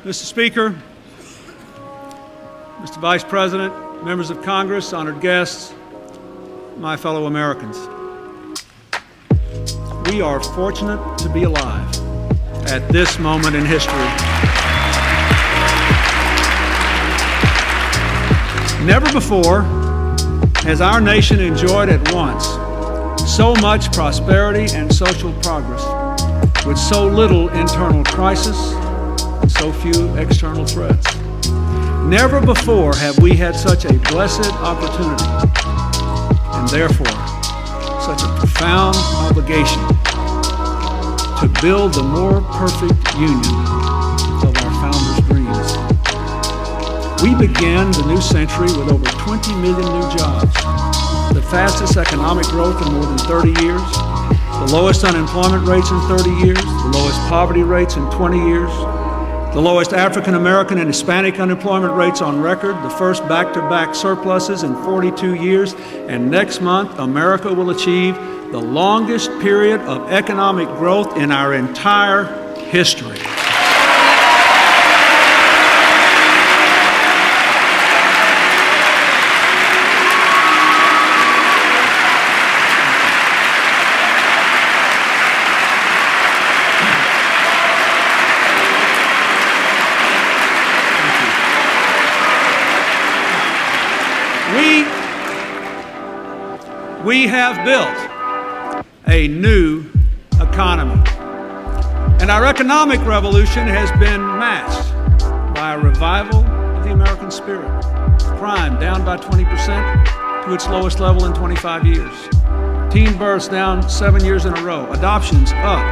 Mr. Speaker, Mr. Vice President, members of Congress, honored guests, my fellow Americans. We are fortunate to be alive at this moment in history. Never before has our nation enjoyed at once so much prosperity and social progress with so little internal crisis and so few external threats. Never before have we had such a blessed opportunity and therefore such a profound obligation to build the more perfect union of our founders' dreams. We began the new century with over 20 million new jobs, the fastest economic growth in more than 30 years, the lowest unemployment rates in 30 years, the lowest poverty rates in 20 years, the lowest African American and Hispanic unemployment rates on record, the first back-to-back surpluses in 42 years, and next month, America will achieve the longest period of economic growth in our entire history. We have built a new economy, and our economic revolution has been matched by a revival of the American spirit. Crime down by 20% to its lowest level in 25 years. Teen births down 7 years in a row. Adoptions up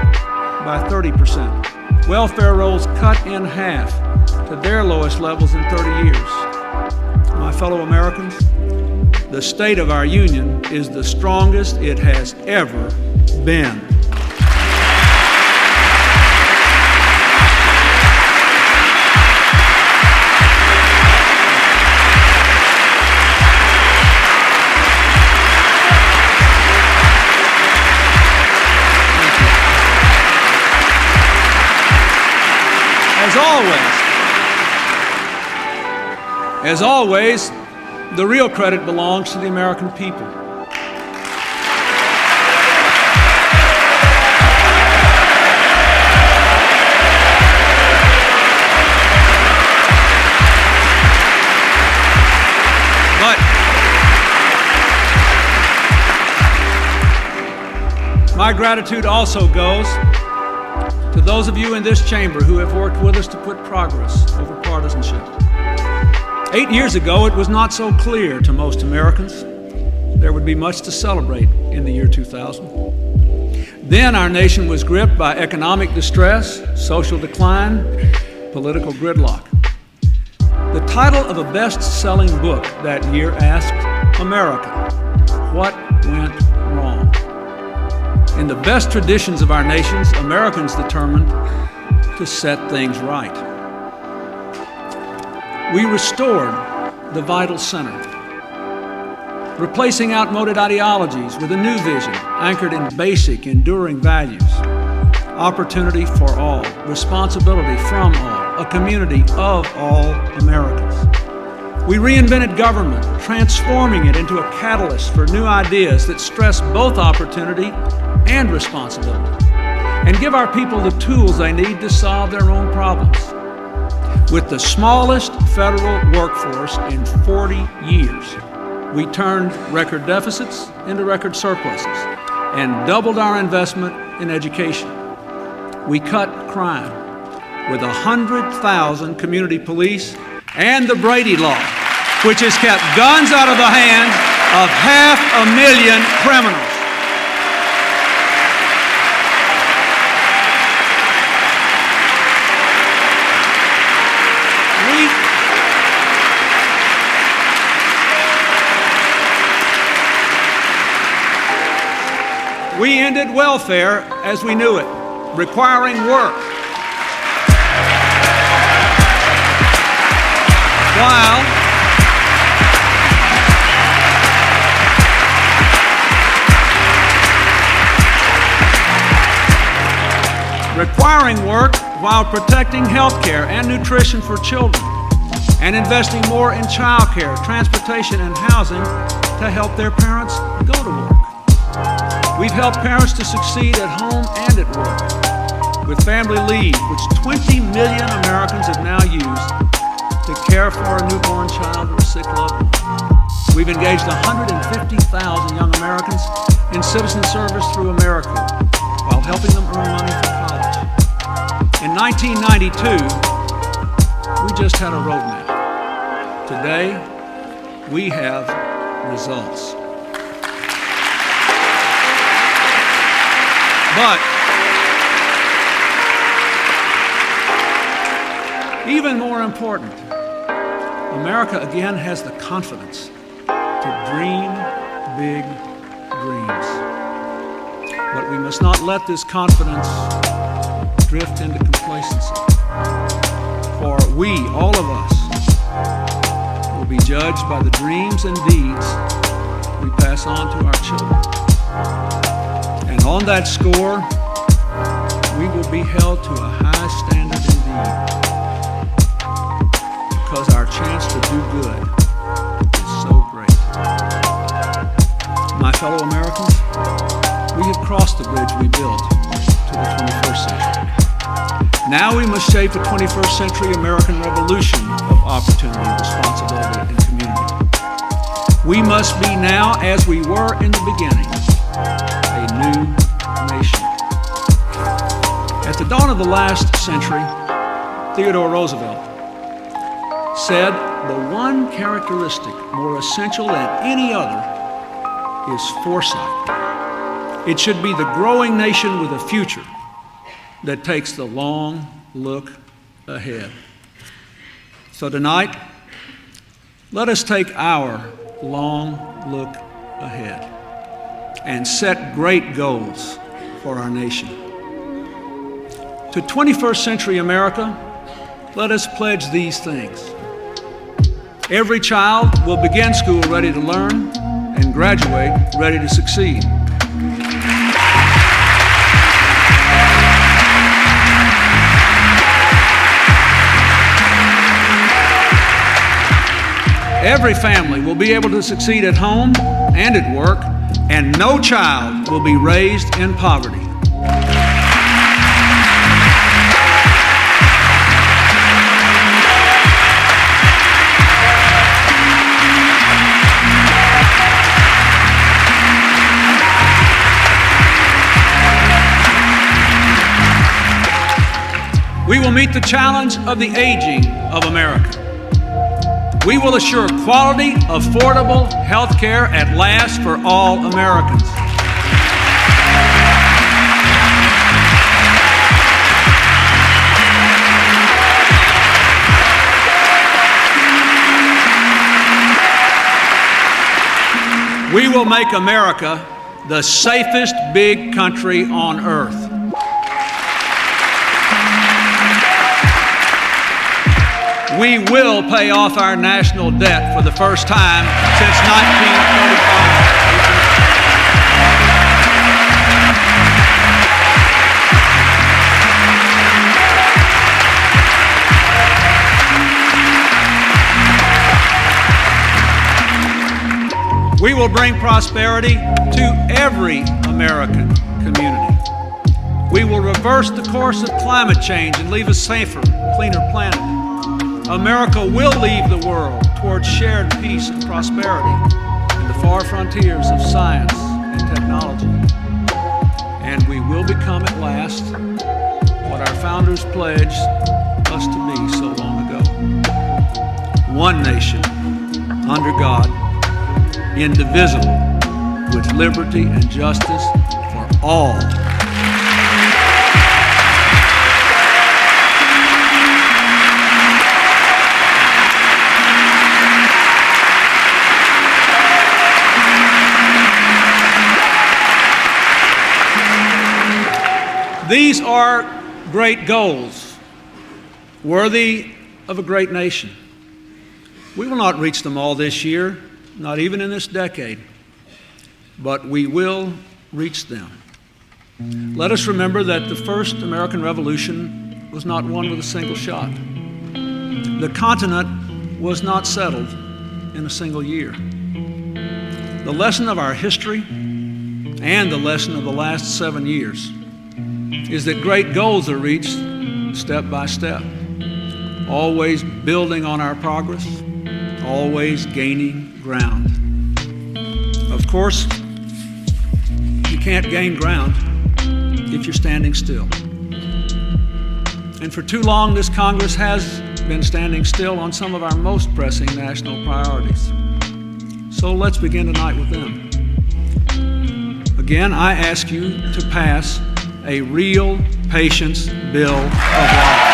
by 30%. Welfare rolls cut in half to their lowest levels in 30 years. My fellow Americans, the state of our union is the strongest it has ever been. As always, the real credit belongs to the American people. But my gratitude also goes to those of you in this chamber who have worked with us to put progress over partisanship. 8 years ago, it was not so clear to most Americans there would be much to celebrate in the year 2000. Then our nation was gripped by economic distress, social decline, political gridlock. The title of a best-selling book that year asked America, what went wrong? In the best traditions of our nations, Americans determined to set things right. We restored the vital center, replacing outmoded ideologies with a new vision anchored in basic, enduring values. Opportunity for all, responsibility from all, a community of all Americans. We reinvented government, transforming it into a catalyst for new ideas that stress both opportunity and responsibility, and give our people the tools they need to solve their own problems. With the smallest federal workforce in 40 years, we turned record deficits into record surpluses and doubled our investment in education. We cut crime with 100,000 community police and the Brady Law, which has kept guns out of the hands of 500,000 criminals. We ended welfare as we knew it, requiring work. while protecting health care and nutrition for children, and investing more in child care, transportation, and housing to help their parents go to work. We've helped parents to succeed at home and at work with family leave, which 20 million Americans have now used to care for a newborn child or a sick loved one. We've engaged 150,000 young Americans in citizen service through AmeriCorps while helping them earn money for college. In 1992, we just had a roadmap. Today, we have results. But even more important, America again has the confidence to dream big dreams. But we must not let this confidence drift into complacency. For we, all of us, will be judged by the dreams and deeds we pass on to our children. And on that score, we will be held to a high standard indeed, because our chance to do good is so great. My fellow Americans, we have crossed the bridge we built to the 21st century. Now we must shape a 21st century American revolution of opportunity, responsibility, and community. We must be now, as we were in the beginning, a new nation. At the dawn of the last century, Theodore Roosevelt said, "The one characteristic more essential than any other is foresight. It should be the growing nation with a future that takes the long look ahead." So tonight, let us take our long look ahead and set great goals for our nation. To 21st century America, let us pledge these things. Every child will begin school ready to learn and graduate ready to succeed. Every family will be able to succeed at home and at work, and no child will be raised in poverty. We will meet the challenge of the aging of America. We will assure quality, affordable health care at last for all Americans. We will make America the safest big country on earth. We will pay off our national debt for the first time since 1935. We will bring prosperity to every American community. We will reverse the course of climate change and leave a safer, cleaner planet. America will lead the world towards shared peace and prosperity in the far frontiers of science and technology. And we will become at last what our founders pledged us to be so long ago. One nation, under God, indivisible, with liberty and justice for all. These are great goals, worthy of a great nation. We will not reach them all this year, not even in this decade, but we will reach them. Let us remember that the first American Revolution was not won with a single shot. The continent was not settled in a single year. The lesson of our history and the lesson of the last 7 years is that great goals are reached step by step, always building on our progress, always gaining ground. Of course, you can't gain ground if you're standing still. And for too long, this Congress has been standing still on some of our most pressing national priorities. So let's begin tonight with them. Again, I ask you to pass a real patience bill of rights.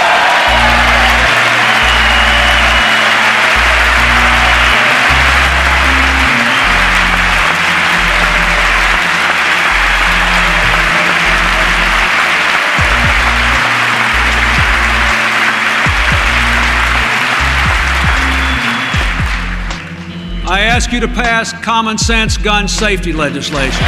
I ask you to pass common sense gun safety legislation.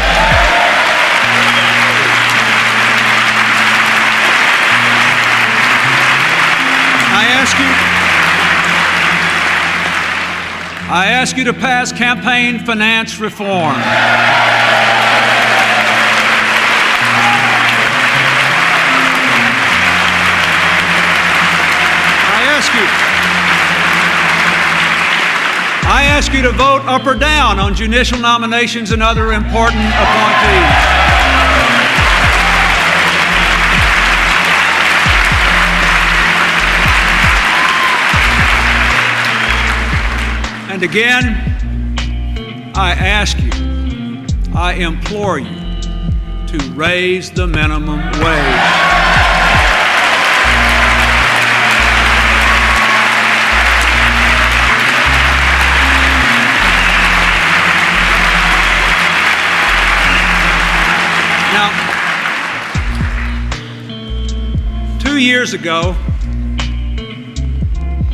I ask you to pass campaign finance reform. I ask you to vote up or down on judicial nominations and other important appointees. And again, I ask you, I implore you to raise the minimum wage. Now, 2 years ago,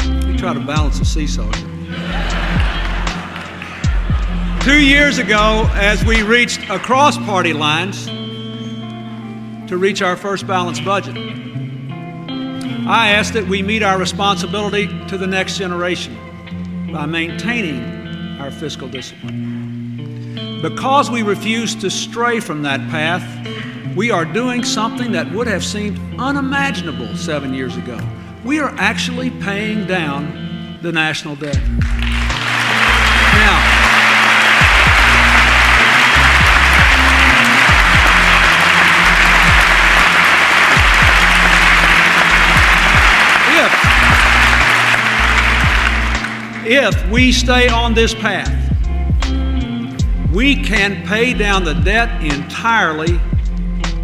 let me try to balance the seesaw here. 2 years ago, as we reached across party lines to reach our first balanced budget, I asked that we meet our responsibility to the next generation by maintaining our fiscal discipline. Because we refuse to stray from that path, we are doing something that would have seemed unimaginable 7 years ago. We are actually paying down the national debt. Now, if we stay on this path, we can pay down the debt entirely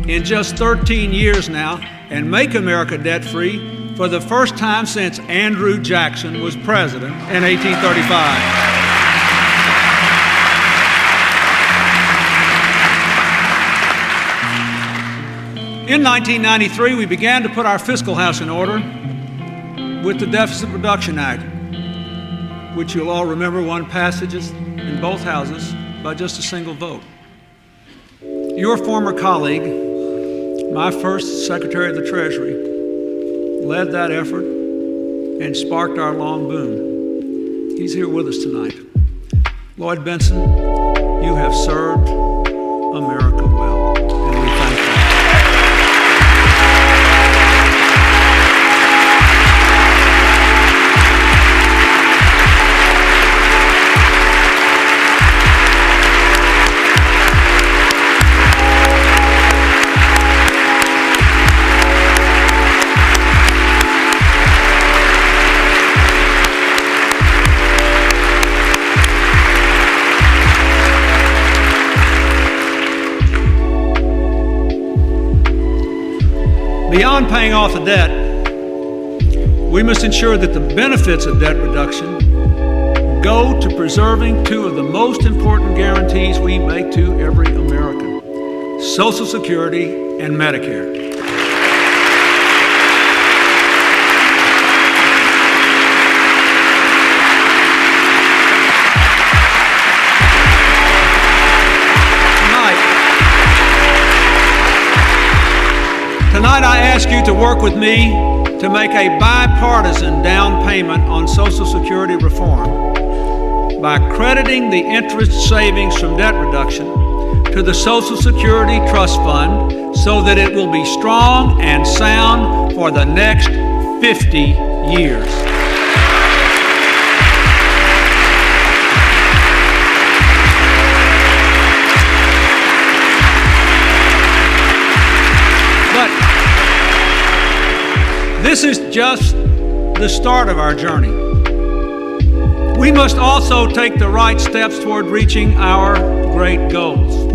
in just 13 years now and make America debt-free for the first time since Andrew Jackson was president in 1835. In 1993, we began to put our fiscal house in order with the Deficit Reduction Act, which you'll all remember won passages in both houses by just a single vote. Your former colleague, my first Secretary of the Treasury, led that effort and sparked our long boom. He's here with us tonight. Lloyd Benson, you have served America well, and we thank you. Beyond paying off the debt, we must ensure that the benefits of debt reduction go to preserving two of the most important guarantees we make to every American: Social Security and Medicare. Tonight I ask you to work with me to make a bipartisan down payment on Social Security reform by crediting the interest savings from debt reduction to the Social Security Trust Fund so that it will be strong and sound for the next 50 years. But this is just the start of our journey. We must also take the right steps toward reaching our great goals.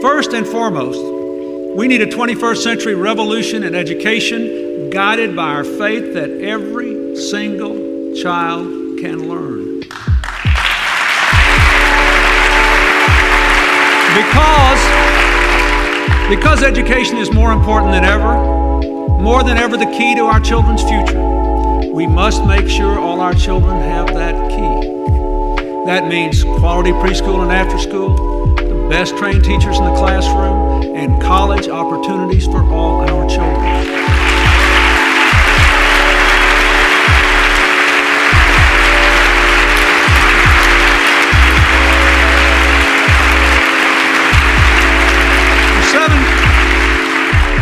First and foremost, we need a 21st century revolution in education guided by our faith that every single child can learn. Because education is more important than ever, more than ever the key to our children's future, we must make sure all our children have that key. That means quality preschool and after school, the best trained teachers in the classroom, and college opportunities for all our children.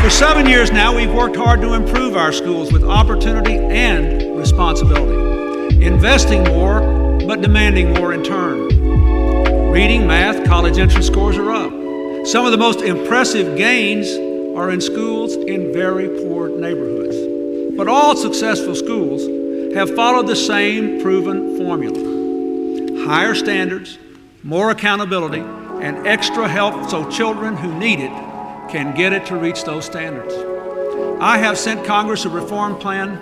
For 7 years now, we've worked hard to improve our schools with opportunity and responsibility, investing more but demanding more in turn. Reading, math, college entrance scores are up. Some of the most impressive gains are in schools in very poor neighborhoods. But all successful schools have followed the same proven formula: higher standards, more accountability, and extra help so children who need it can get it to reach those standards. I have sent Congress a reform plan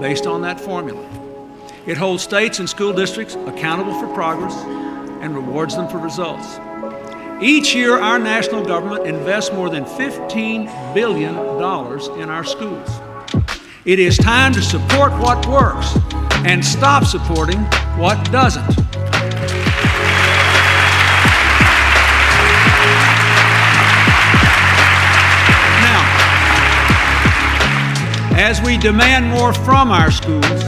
based on that formula. It holds states and school districts accountable for progress and rewards them for results. Each year, our national government invests more than $15 billion in our schools. It is time to support what works and stop supporting what doesn't. As we demand more from our schools,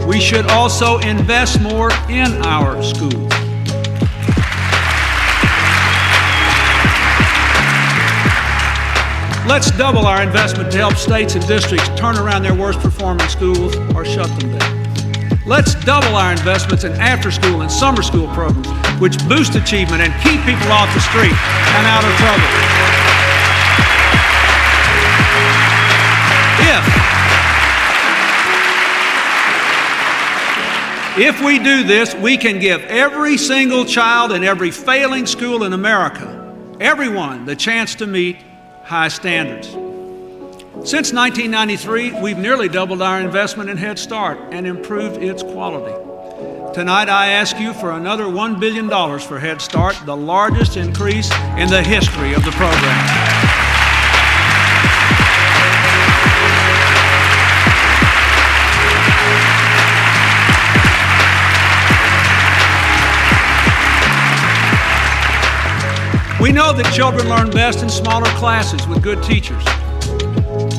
we should also invest more in our schools. Let's double our investment to help states and districts turn around their worst performing schools or shut them down. Let's double our investments in after-school and summer school programs, which boost achievement and keep people off the street and out of trouble. If we do this, we can give every single child in every failing school in America, everyone, the chance to meet high standards. Since 1993, we've nearly doubled our investment in Head Start and improved its quality. Tonight, I ask you for another $1 billion for Head Start, the largest increase in the history of the program. We know that children learn best in smaller classes with good teachers.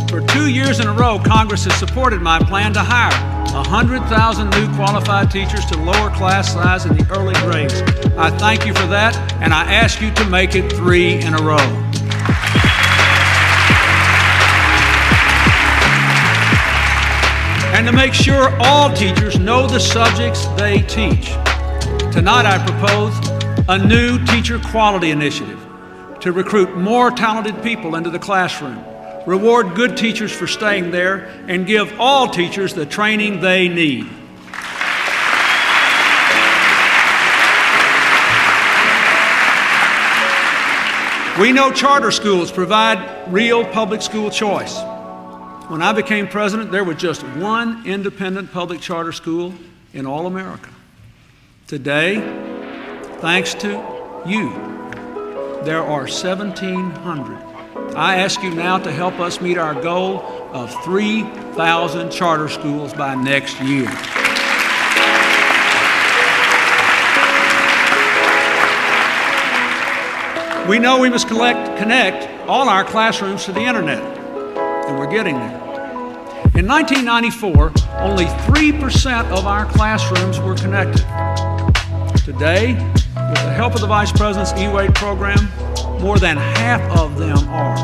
For 2 years in a row, Congress has supported my plan to hire 100,000 new qualified teachers to lower class size in the early grades. I thank you for that, and I ask you to make it 3 in a row. And to make sure all teachers know the subjects they teach. Tonight I propose a new teacher quality initiative to recruit more talented people into the classroom, reward good teachers for staying there, and give all teachers the training they need. We know charter schools provide real public school choice. When I became president, there was just one independent public charter school in all America. Today, thanks to you, there are 1,700. I ask you now to help us meet our goal of 3,000 charter schools by next year. We know we must connect all our classrooms to the internet, and we're getting there. In 1994, only 3% of our classrooms were connected. Today, with the help of the Vice President's E-Wait program, more than half of them are.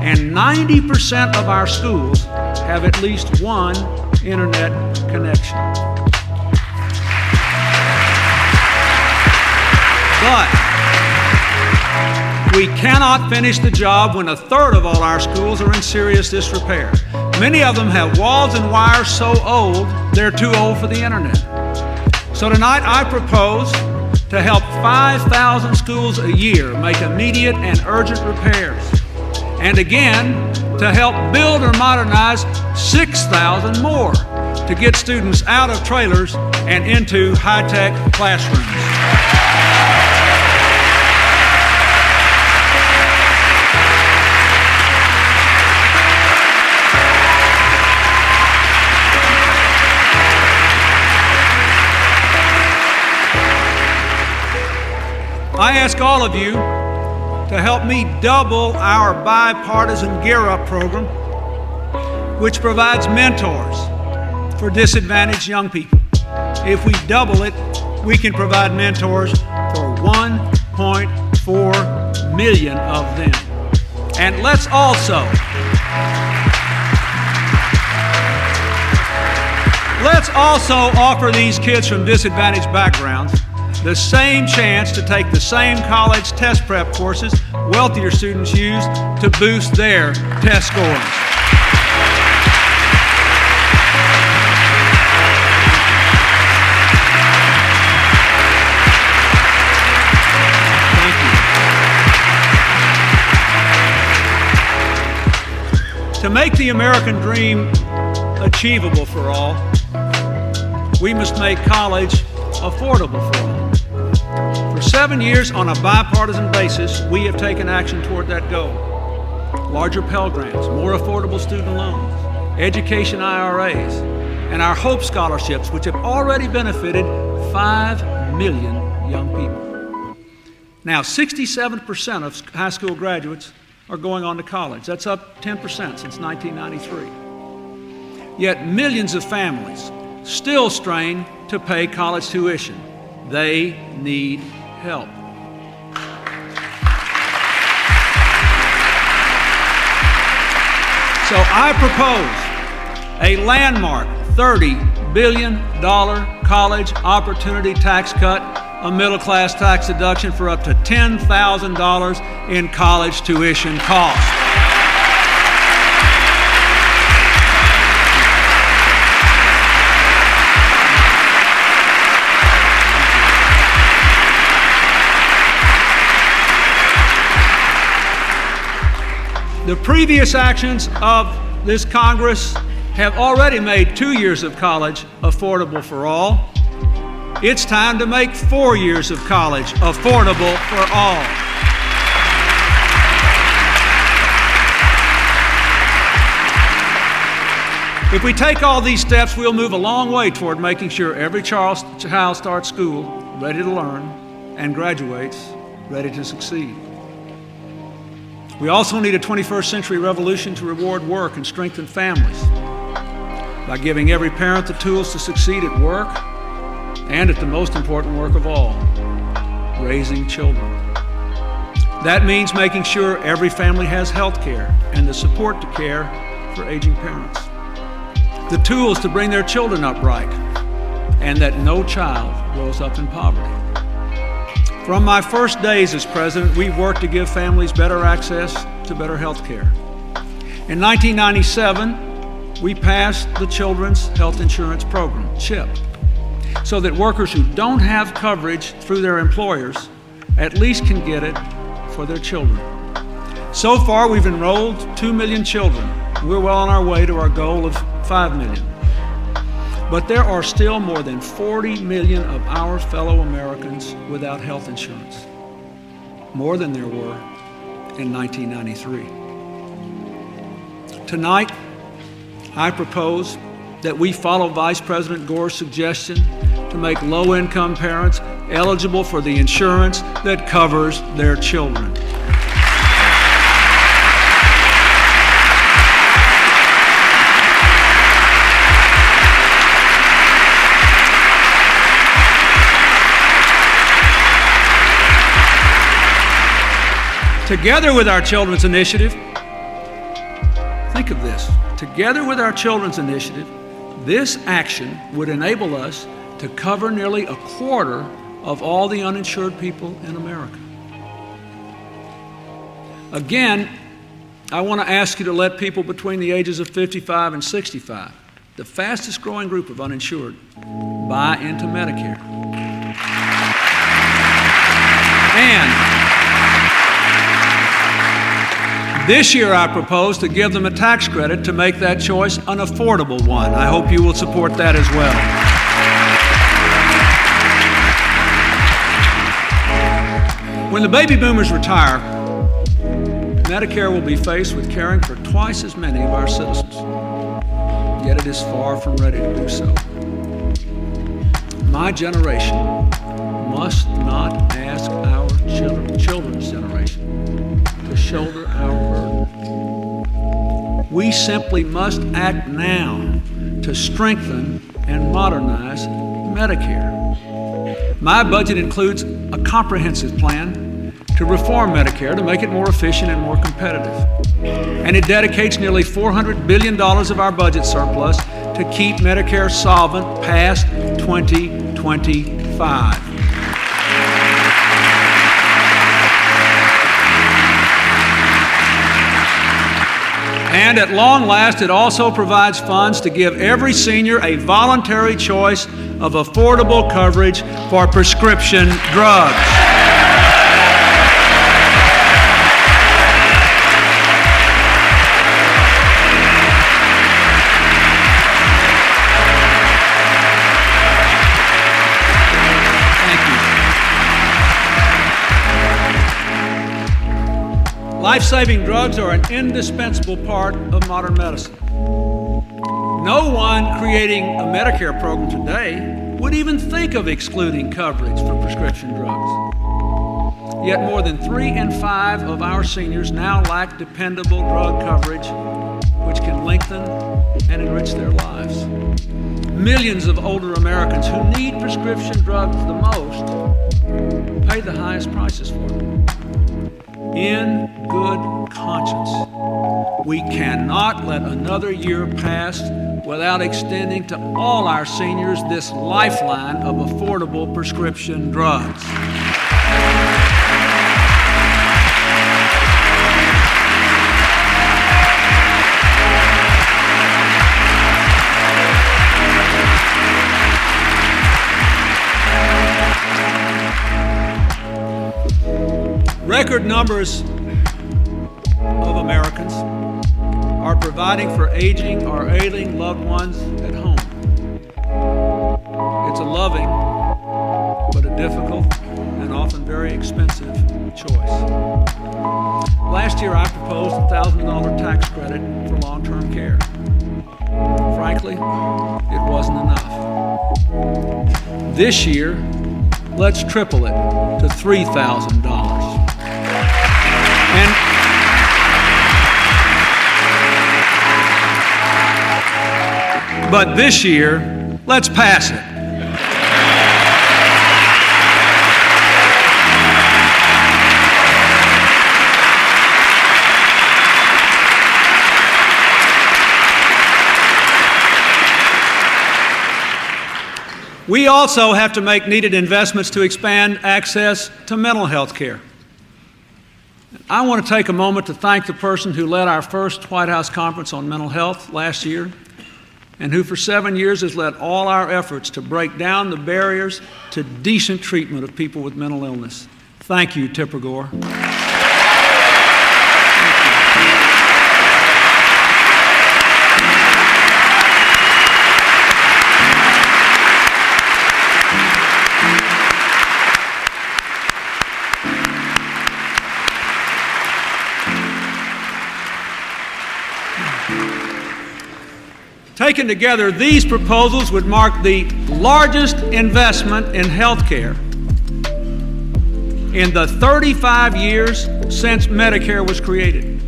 And 90% of our schools have at least one internet connection. But we cannot finish the job when a third of all our schools are in serious disrepair. Many of them have walls and wires so old, they're too old for the internet. So tonight I propose to help 5,000 schools a year make immediate and urgent repairs. And again, to help build or modernize 6,000 more to get students out of trailers and into high-tech classrooms. I ask all of you to help me double our bipartisan Gear Up program, which provides mentors for disadvantaged young people. If we double it, we can provide mentors for 1.4 million of them. And let's also offer these kids from disadvantaged backgrounds the same chance to take the same college test prep courses wealthier students use to boost their test scores. Thank you. To make the American dream achievable for all, we must make college affordable for all. For 7 years, on a bipartisan basis, we have taken action toward that goal. Larger Pell Grants, more affordable student loans, education IRAs, and our Hope Scholarships, which have already benefited 5 million young people. Now, 67% of high school graduates are going on to college. That's up 10% since 1993. Yet millions of families still strain to pay college tuition. They need help. So I propose a landmark $30 billion college opportunity tax cut, a middle-class tax deduction for up to $10,000 in college tuition costs. The previous actions of this Congress have already made 2 years of college affordable for all. It's time to make 4 years of college affordable for all. If we take all these steps, we'll move a long way toward making sure every child starts school ready to learn and graduates ready to succeed. We also need a 21st century revolution to reward work and strengthen families by giving every parent the tools to succeed at work and at the most important work of all, raising children. That means making sure every family has health care and the support to care for aging parents, the tools to bring their children up right, and that no child grows up in poverty. From my first days as president, we've worked to give families better access to better health care. In 1997, we passed the Children's Health Insurance Program, CHIP, so that workers who don't have coverage through their employers at least can get it for their children. So far, we've enrolled 2 million children. We're well on our way to our goal of 5 million. But there are still more than 40 million of our fellow Americans without health insurance, more than there were in 1993. Tonight, I propose that we follow Vice President Gore's suggestion to make low-income parents eligible for the insurance that covers their children. Together with our Children's Initiative, think of this, together with our Children's Initiative, this action would enable us to cover nearly a quarter of all the uninsured people in America. Again, I want to ask you to let people between the ages of 55 and 65, the fastest growing group of uninsured, buy into Medicare. And this year I propose to give them a tax credit to make that choice an affordable one. I hope you will support that as well. When the baby boomers retire, Medicare will be faced with caring for twice as many of our citizens. Yet it is far from ready to do so. My generation must not ask our children's generation to shoulder our burden. We simply must act now to strengthen and modernize Medicare. My budget includes a comprehensive plan to reform Medicare to make it more efficient and more competitive. And it dedicates nearly $400 billion of our budget surplus to keep Medicare solvent past 2025. And at long last, it also provides funds to give every senior a voluntary choice of affordable coverage for prescription drugs. Life-saving drugs are an indispensable part of modern medicine. No one creating a Medicare program today would even think of excluding coverage for prescription drugs. Yet more than 3 in 5 of our seniors now lack dependable drug coverage, which can lengthen and enrich their lives. Millions of older Americans who need prescription drugs the most pay the highest prices for them. In good conscience, we cannot let another year pass without extending to all our seniors this lifeline of affordable prescription drugs. Record numbers of Americans are providing for aging or ailing loved ones at home. It's a loving, but a difficult and often very expensive choice. Last year I proposed a $1,000 tax credit for long-term care. Frankly, it wasn't enough. This year, let's triple it to $3,000. But this year, let's pass it. We also have to make needed investments to expand access to mental health care. I want to take a moment to thank the person who led our first White House conference on mental health last year, and who for 7 years has led all our efforts to break down the barriers to decent treatment of people with mental illness. Thank you, Tipper Gore. Taken together, these proposals would mark the largest investment in health care in the 35 years since Medicare was created.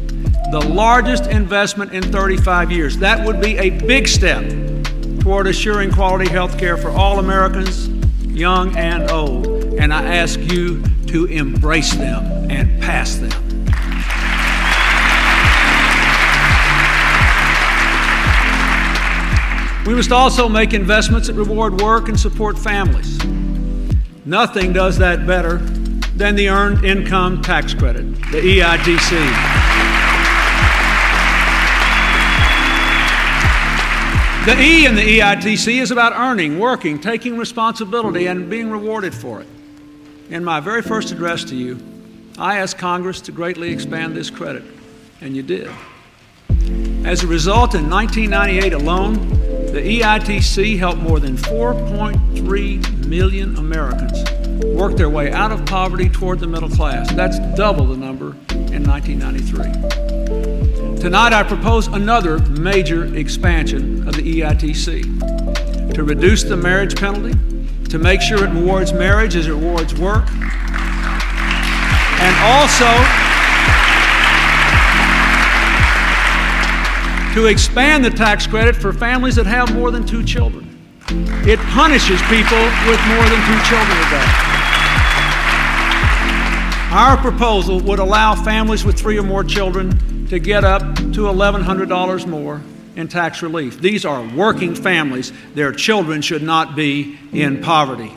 The largest investment in 35 years. That would be a big step toward assuring quality health care for all Americans, young and old. And I ask you to embrace them and pass them. We must also make investments that reward work and support families. Nothing does that better than the Earned Income Tax Credit, the EITC. The E in the EITC is about earning, working, taking responsibility, and being rewarded for it. In my very first address to you, I asked Congress to greatly expand this credit, and you did. As a result, in 1998 alone, the EITC helped more than 4.3 million Americans work their way out of poverty toward the middle class. That's double the number in 1993. Tonight, I propose another major expansion of the EITC to reduce the marriage penalty, to make sure it rewards marriage as it rewards work, and also to expand the tax credit for families that have more than 2 children. It punishes people with more than 2 children today. Our proposal would allow families with 3 or more children to get up to $1,100 more in tax relief. These are working families. Their children should not be in poverty.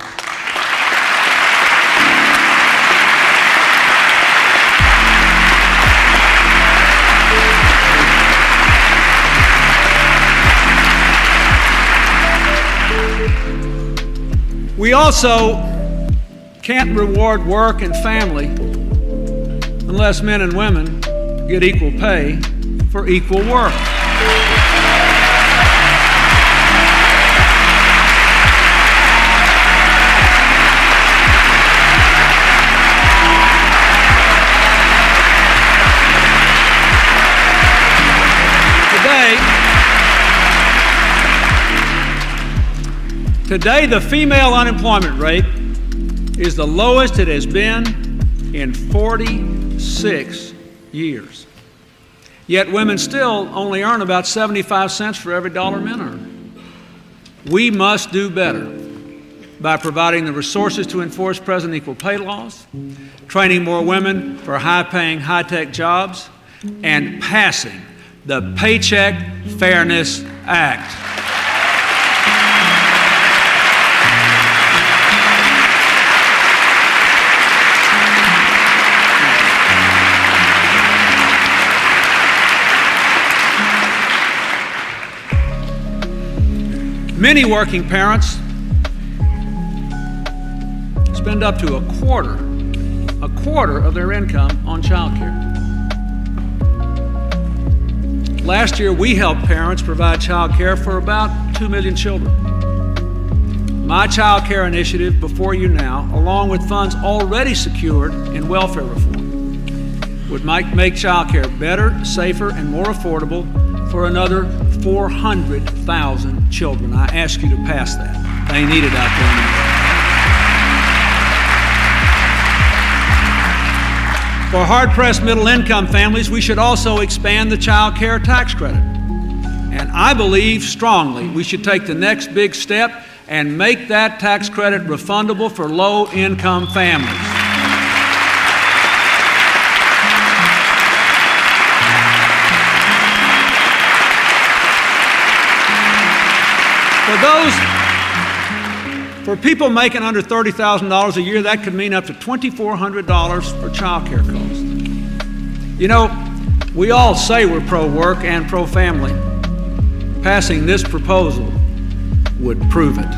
We also can't reward work and family unless men and women get equal pay for equal work. Today, the female unemployment rate is the lowest it has been in 46 years. Yet women still only earn about 75 cents for every dollar men earn. We must do better by providing the resources to enforce present equal pay laws, training more women for high-paying, high-tech jobs, and passing the Paycheck Fairness Act. Many working parents spend up to a quarter of their income on child care. Last year, we helped parents provide child care for about 2 million children. My child care initiative before you now, along with funds already secured in welfare reform, would make child care better, safer, and more affordable for another 400,000 children. I ask you to pass that. They need it out there now. For hard-pressed middle-income families, we should also expand the child care tax credit. And I believe strongly we should take the next big step and make that tax credit refundable for low-income families. For people making under $30,000 a year, that could mean up to $2,400 for child care costs. You know, we all say we're pro-work and pro-family. Passing this proposal would prove it.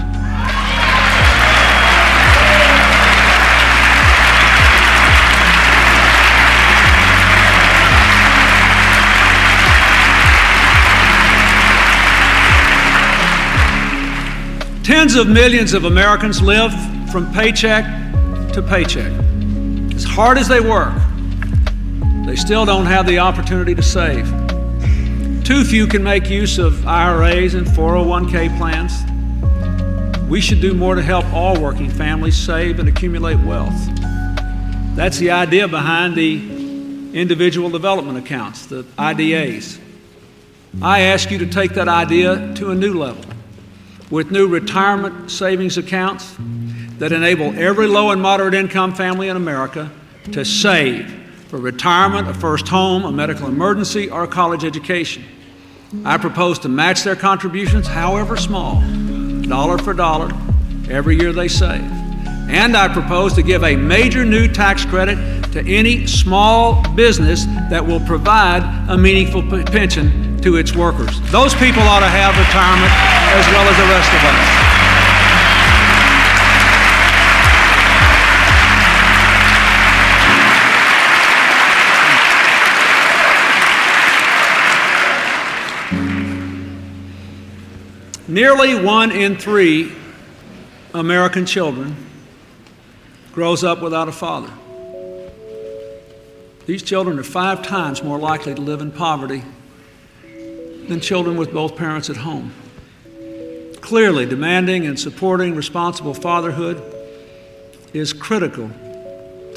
Tens of millions of Americans live from paycheck to paycheck. As hard as they work, they still don't have the opportunity to save. Too few can make use of IRAs and 401k plans. We should do more to help all working families save and accumulate wealth. That's the idea behind the individual development accounts, the IDAs. I ask you to take that idea to a new level, with new retirement savings accounts that enable every low and moderate income family in America to save for retirement, a first home, a medical emergency, or a college education. I propose to match their contributions, however small, dollar for dollar, every year they save. And I propose to give a major new tax credit to any small business that will provide a meaningful pension to its workers. Those people ought to have retirement as well as the rest of us. Nearly 1 in 3 American children grows up without a father. These children are 5 times more likely to live in poverty than children with both parents at home. Clearly, demanding and supporting responsible fatherhood is critical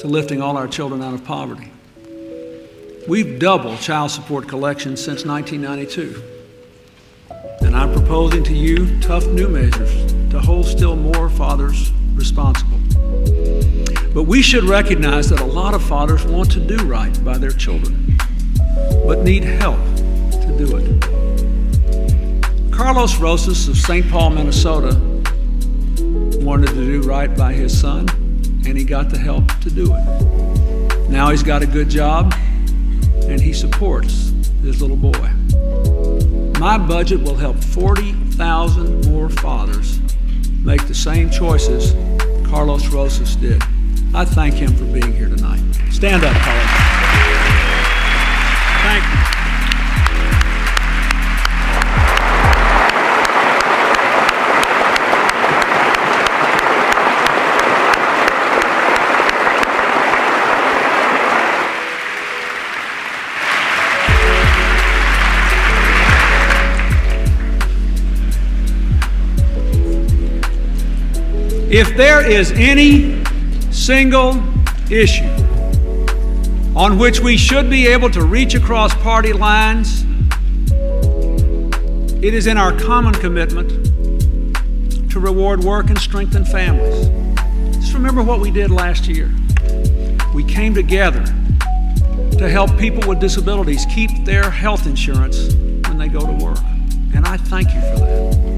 to lifting all our children out of poverty. We've doubled child support collections since 1992. And I'm proposing to you tough new measures to hold still more fathers responsible. But we should recognize that a lot of fathers want to do right by their children, but need help to do it. Carlos Rosas of St. Paul, Minnesota, wanted to do right by his son, and he got the help to do it. Now he's got a good job, and he supports his little boy. My budget will help 40,000 more fathers make the same choices Carlos Rosas did. I thank him for being here tonight. Stand up, Carlos. Thank you. If there is any single issue on which we should be able to reach across party lines, it is in our common commitment to reward work and strengthen families. Just remember what we did last year. We came together to help people with disabilities keep their health insurance when they go to work. And I thank you for that.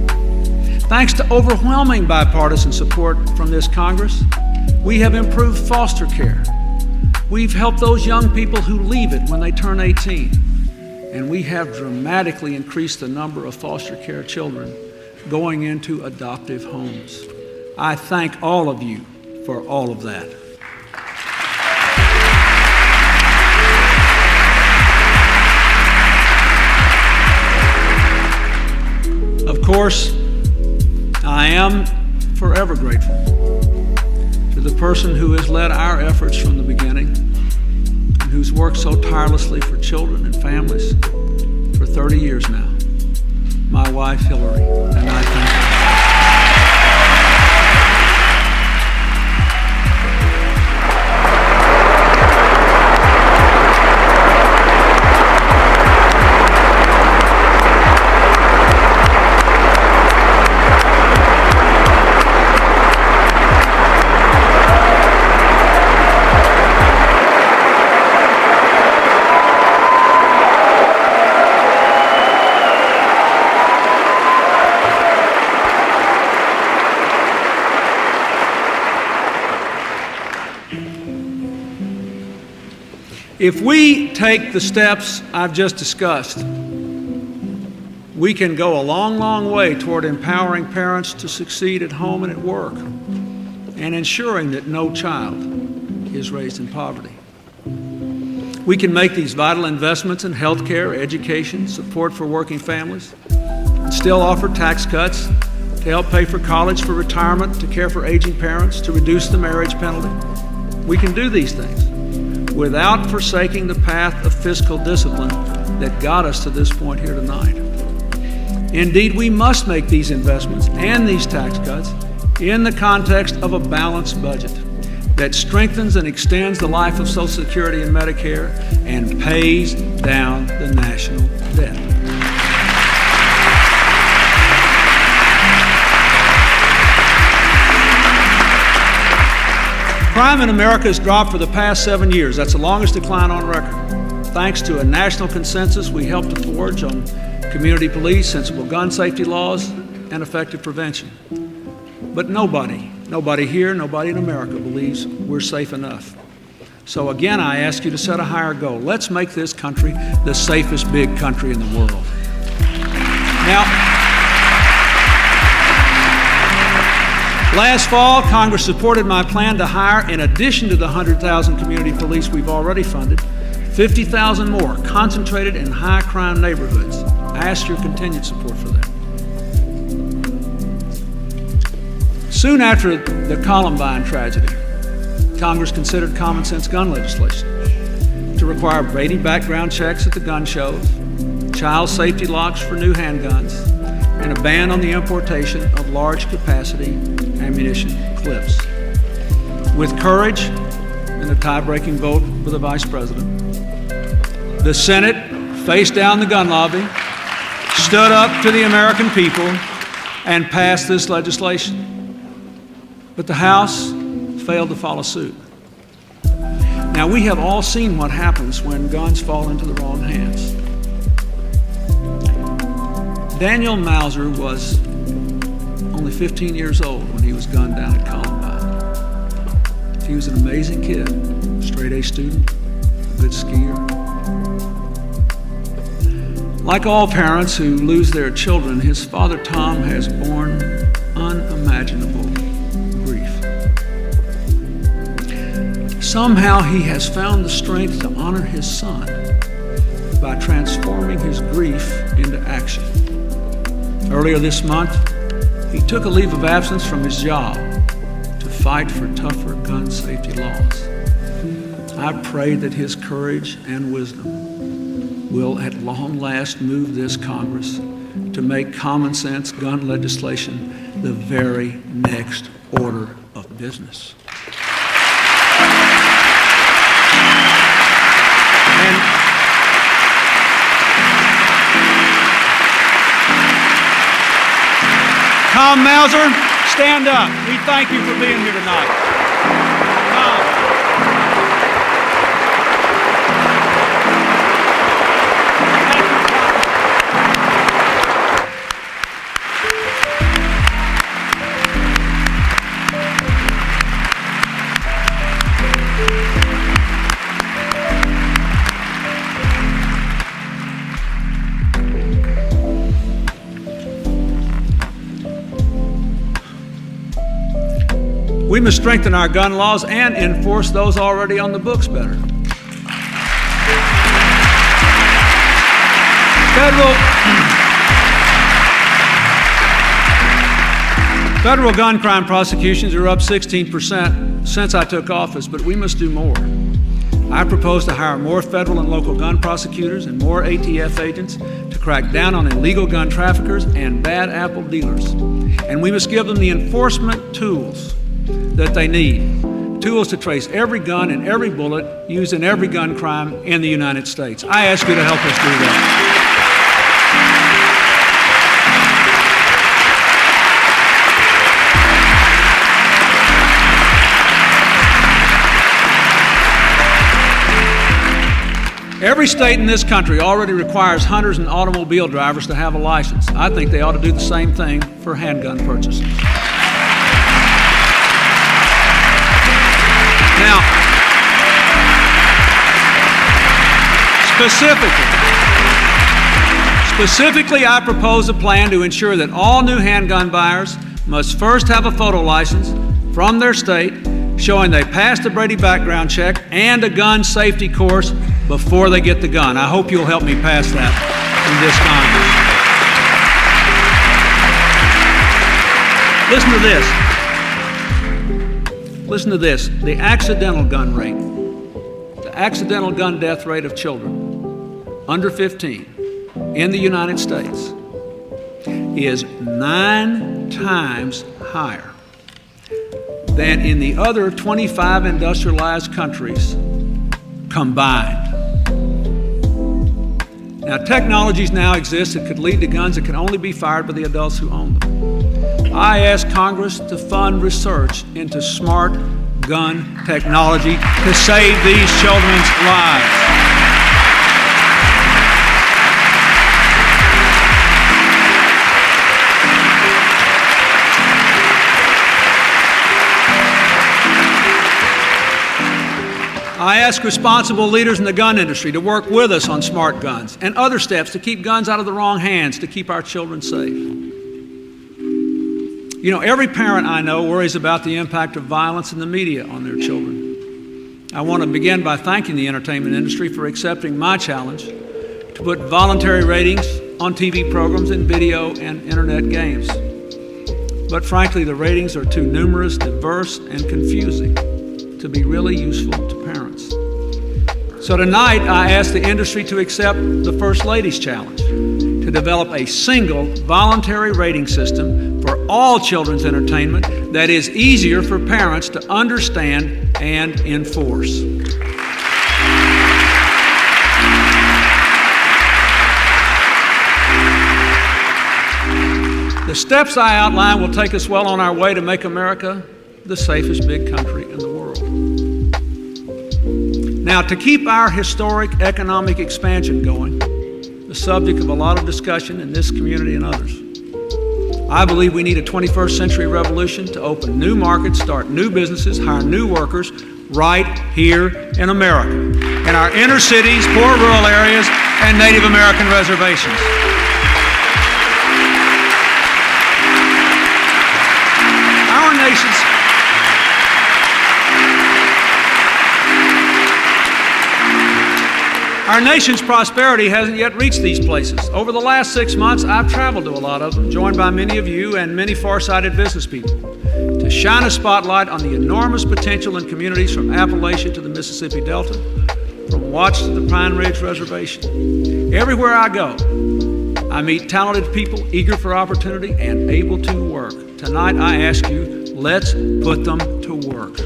Thanks to overwhelming bipartisan support from this Congress, we have improved foster care. We've helped those young people who leave it when they turn 18. And we have dramatically increased the number of foster care children going into adoptive homes. I thank all of you for all of that. Of course, I am forever grateful to the person who has led our efforts from the beginning and who's worked so tirelessly for children and families for 30 years now, my wife, Hillary, and I thank her. If we take the steps I've just discussed, we can go a long, long way toward empowering parents to succeed at home and at work and ensuring that no child is raised in poverty. We can make these vital investments in health care, education, support for working families, and still offer tax cuts to help pay for college, for retirement, to care for aging parents, to reduce the marriage penalty. We can do these things without forsaking the path of fiscal discipline that got us to this point here tonight. Indeed, we must make these investments and these tax cuts in the context of a balanced budget that strengthens and extends the life of Social Security and Medicare and pays down the national debt. Crime in America has dropped for the past 7 years. That's the longest decline on record. Thanks to a national consensus we helped to forge on community police, sensible gun safety laws, and effective prevention. But nobody here, nobody in America believes we're safe enough. So again, I ask you to set a higher goal. Let's make this country the safest big country in the world. Now, last fall, Congress supported my plan to hire, in addition to the 100,000 community police we've already funded, 50,000 more concentrated in high-crime neighborhoods. I ask your continued support for that. Soon after the Columbine tragedy, Congress considered common sense gun legislation to require Brady background checks at the gun shows, child safety locks for new handguns, and a ban on the importation of large capacity ammunition clips. With courage and a tie-breaking vote for the Vice President, the Senate faced down the gun lobby, stood up to the American people, and passed this legislation. But the House failed to follow suit. Now, we have all seen what happens when guns fall into the wrong hands. Daniel Mauser was only 15 years old when he was gunned down at Columbine. He was an amazing kid, straight-A student, a good skier. Like all parents who lose their children, his father Tom has borne unimaginable grief. Somehow he has found the strength to honor his son by transforming his grief into action. Earlier this month, he took a leave of absence from his job to fight for tougher gun safety laws. I pray that his courage and wisdom will at long last move this Congress to make common sense gun legislation the very next order of business. And Tom Mauser, stand up. We thank you for being here tonight. Tom. We must strengthen our gun laws and enforce those already on the books better. Federal gun crime prosecutions are up 16% since I took office, but we must do more. I propose to hire more federal and local gun prosecutors and more ATF agents to crack down on illegal gun traffickers and bad apple dealers. And we must give them the enforcement tools that they need, tools to trace every gun and every bullet used in every gun crime in the United States. I ask you to help us do that. Every state in this country already requires hunters and automobile drivers to have a license. I think they ought to do the same thing for handgun purchases. Now, specifically, I propose a plan to ensure that all new handgun buyers must first have a photo license from their state showing they passed the Brady background check and a gun safety course before they get the gun. I hope you'll help me pass that in this Congress. Listen to this. Listen to this. The accidental gun rate, the accidental gun death rate of children under 15 in the United States is 9 times higher than in the other 25 industrialized countries combined. Now, technologies now exist that could lead to guns that can only be fired by the adults who own them. I ask Congress to fund research into smart gun technology to save these children's lives. I ask responsible leaders in the gun industry to work with us on smart guns and other steps to keep guns out of the wrong hands to keep our children safe. You know, every parent I know worries about the impact of violence in the media on their children. I want to begin by thanking the entertainment industry for accepting my challenge to put voluntary ratings on TV programs and video and internet games. But frankly, the ratings are too numerous, diverse, and confusing to be really useful to parents. So tonight, I ask the industry to accept the First Lady's challenge to develop a single voluntary rating system for all children's entertainment that is easier for parents to understand and enforce. The steps I outline will take us well on our way to make America the safest big country in the world. Now, to keep our historic economic expansion going, the subject of a lot of discussion in this community and others, I believe we need a 21st century revolution to open new markets, start new businesses, hire new workers right here in America, in our inner cities, poor rural areas, and Native American reservations. Our nation's prosperity hasn't yet reached these places. Over the last 6 months, I've traveled to a lot of them, joined by many of you and many far-sighted business people, to shine a spotlight on the enormous potential in communities from Appalachia to the Mississippi Delta, from Watts to the Pine Ridge Reservation. Everywhere I go, I meet talented people eager for opportunity and able to work. Tonight, I ask you, let's put them to work.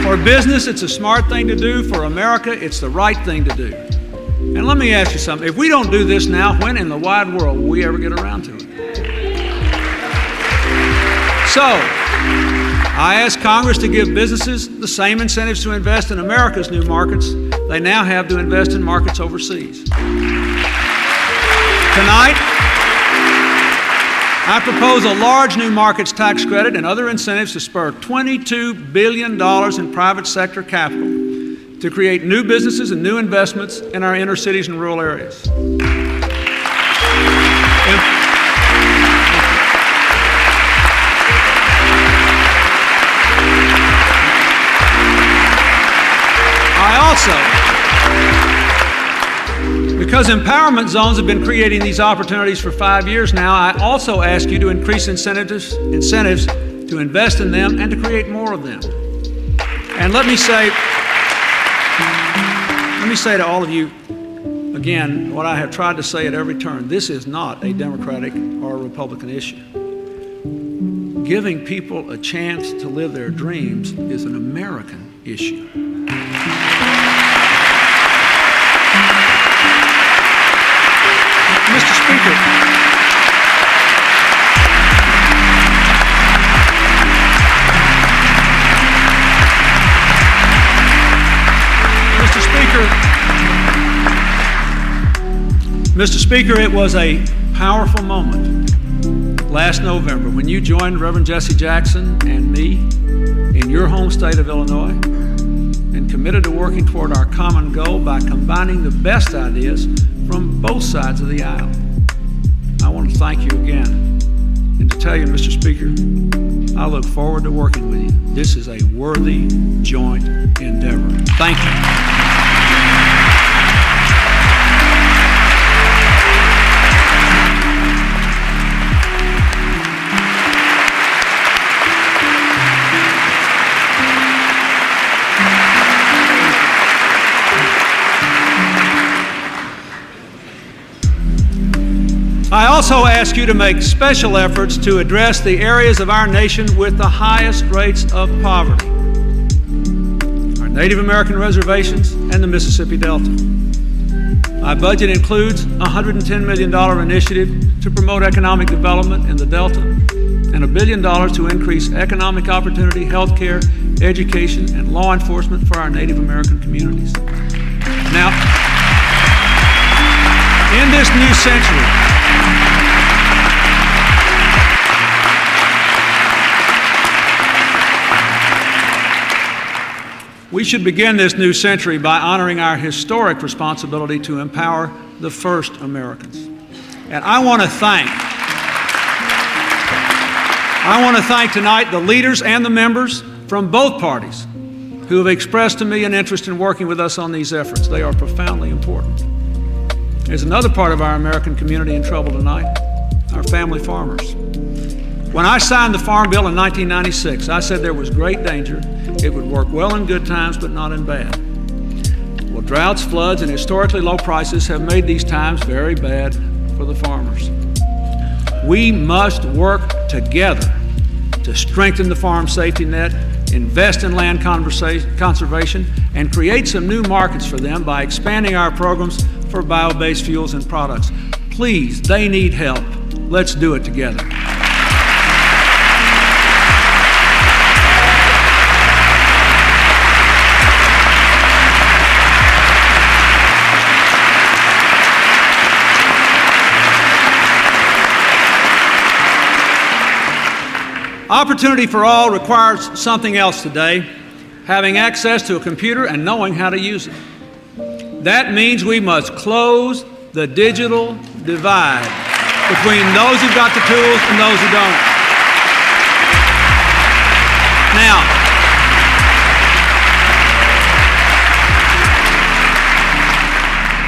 For business, it's a smart thing to do. For America, it's the right thing to do. And let me ask you something. If we don't do this now, when in the wide world will we ever get around to it? So, I ask Congress to give businesses the same incentives to invest in America's new markets they now have to invest in markets overseas. Tonight, I propose a large new markets tax credit and other incentives to spur $22 billion in private sector capital to create new businesses and new investments in our inner cities and rural areas. Because empowerment zones have been creating these opportunities for 5 years now, I also ask you to increase incentives to invest in them and to create more of them. And let me say to all of you, again, what I have tried to say at every turn, this is not a Democratic or a Republican issue. Giving people a chance to live their dreams is an American issue. Mr. Speaker, Mr. Speaker, it was a powerful moment last November when you joined Reverend Jesse Jackson and me in your home state of Illinois and committed to working toward our common goal by combining the best ideas from both sides of the aisle. I want to thank you again and to tell you, Mr. Speaker, I look forward to working with you. This is a worthy joint endeavor. Thank you. I also ask you to make special efforts to address the areas of our nation with the highest rates of poverty, our Native American reservations and the Mississippi Delta. My budget includes a $110 million initiative to promote economic development in the Delta and $1 billion to increase economic opportunity, health care, education, and law enforcement for our Native American communities. Now, in this new century, we should begin this new century by honoring our historic responsibility to empower the first Americans. And I want to thank tonight the leaders and the members from both parties who have expressed to me an interest in working with us on these efforts. They are profoundly important. There's another part of our American community in trouble tonight, our family farmers. When I signed the Farm Bill in 1996, I said there was great danger. It would work well in good times, but not in bad. Well, droughts, floods, and historically low prices have made these times very bad for the farmers. We must work together to strengthen the farm safety net, invest in land conservation, and create some new markets for them by expanding our programs for bio-based fuels and products. Please, they need help. Let's do it together. Opportunity for all requires something else today, having access to a computer and knowing how to use it. That means we must close the digital divide between those who've got the tools and those who don't. Now,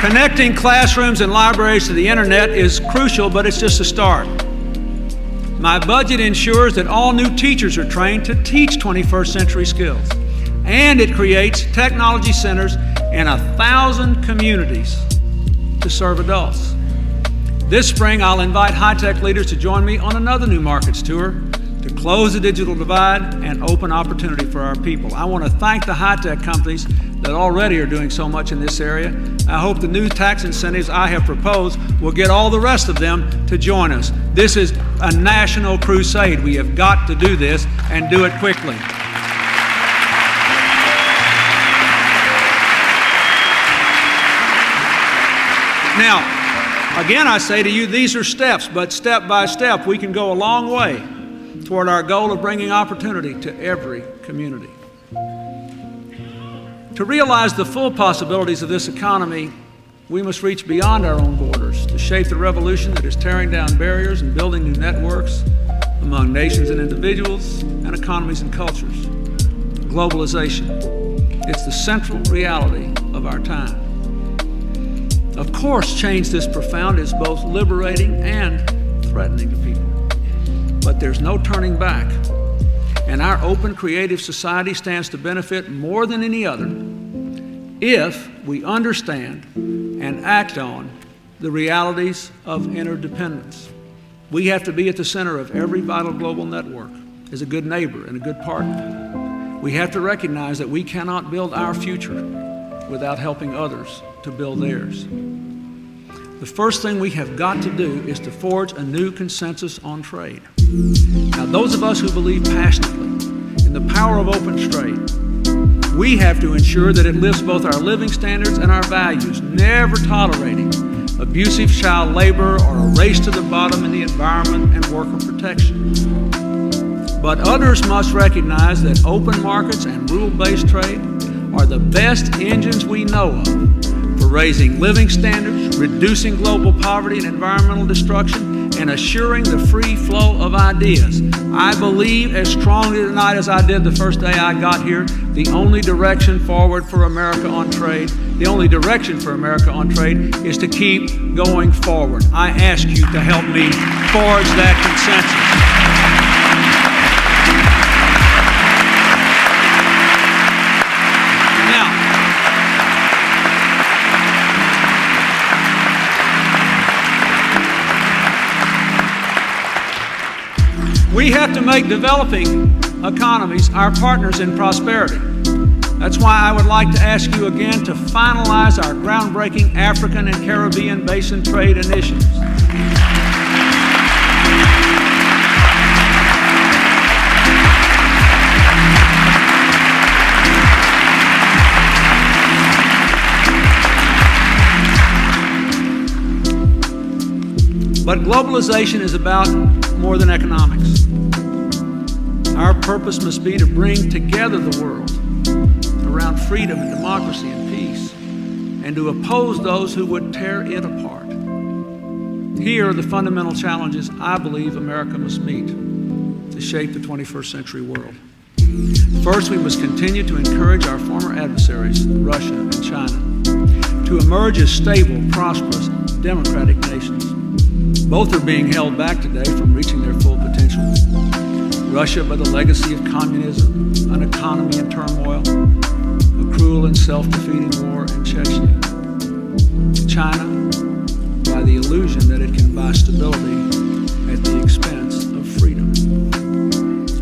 connecting classrooms and libraries to the internet is crucial, but it's just a start. My budget ensures that all new teachers are trained to teach 21st century skills, and it creates technology centers in 1,000 communities to serve adults. This spring, I'll invite high-tech leaders to join me on another New Markets tour to close the digital divide and open opportunity for our people. I want to thank the high-tech companies that already are doing so much in this area. I hope the new tax incentives I have proposed will get all the rest of them to join us. This is a national crusade. We have got to do this and do it quickly. Now, again, I say to you, these are steps, but step by step, we can go a long way toward our goal of bringing opportunity to every community. To realize the full possibilities of this economy, we must reach beyond our own borders to shape the revolution that is tearing down barriers and building new networks among nations and individuals and economies and cultures. Globalization. It's the central reality of our time. Of course, change this profound is both liberating and threatening to people. But there's no turning back. And our open, creative society stands to benefit more than any other if we understand and act on the realities of interdependence. We have to be at the center of every vital global network as a good neighbor and a good partner. We have to recognize that we cannot build our future without helping others to build theirs. The first thing we have got to do is to forge a new consensus on trade. Now, those of us who believe passionately in the power of open trade, we have to ensure that it lifts both our living standards and our values, never tolerating abusive child labor or a race to the bottom in the environment and worker protection. But others must recognize that open markets and rule-based trade are the best engines we know of for raising living standards, reducing global poverty and environmental destruction, and assuring the free flow of ideas. I believe as strongly tonight as I did the first day I got here, the only direction forward for America on trade, the only direction for America on trade is to keep going forward. I ask you to help me forge that consensus. We have to make developing economies our partners in prosperity. That's why I would like to ask you again to finalize our groundbreaking African and Caribbean Basin trade initiatives. But globalization is about more than economics. Our purpose must be to bring together the world around freedom and democracy and peace, and to oppose those who would tear it apart. Here are the fundamental challenges I believe America must meet to shape the 21st century world. First, we must continue to encourage our former adversaries, Russia and China, to emerge as stable, prosperous, democratic nations. Both are being held back today from reaching their full potential. Russia by the legacy of communism, an economy in turmoil, a cruel and self-defeating war in Chechnya. China by the illusion that it can buy stability at the expense of freedom.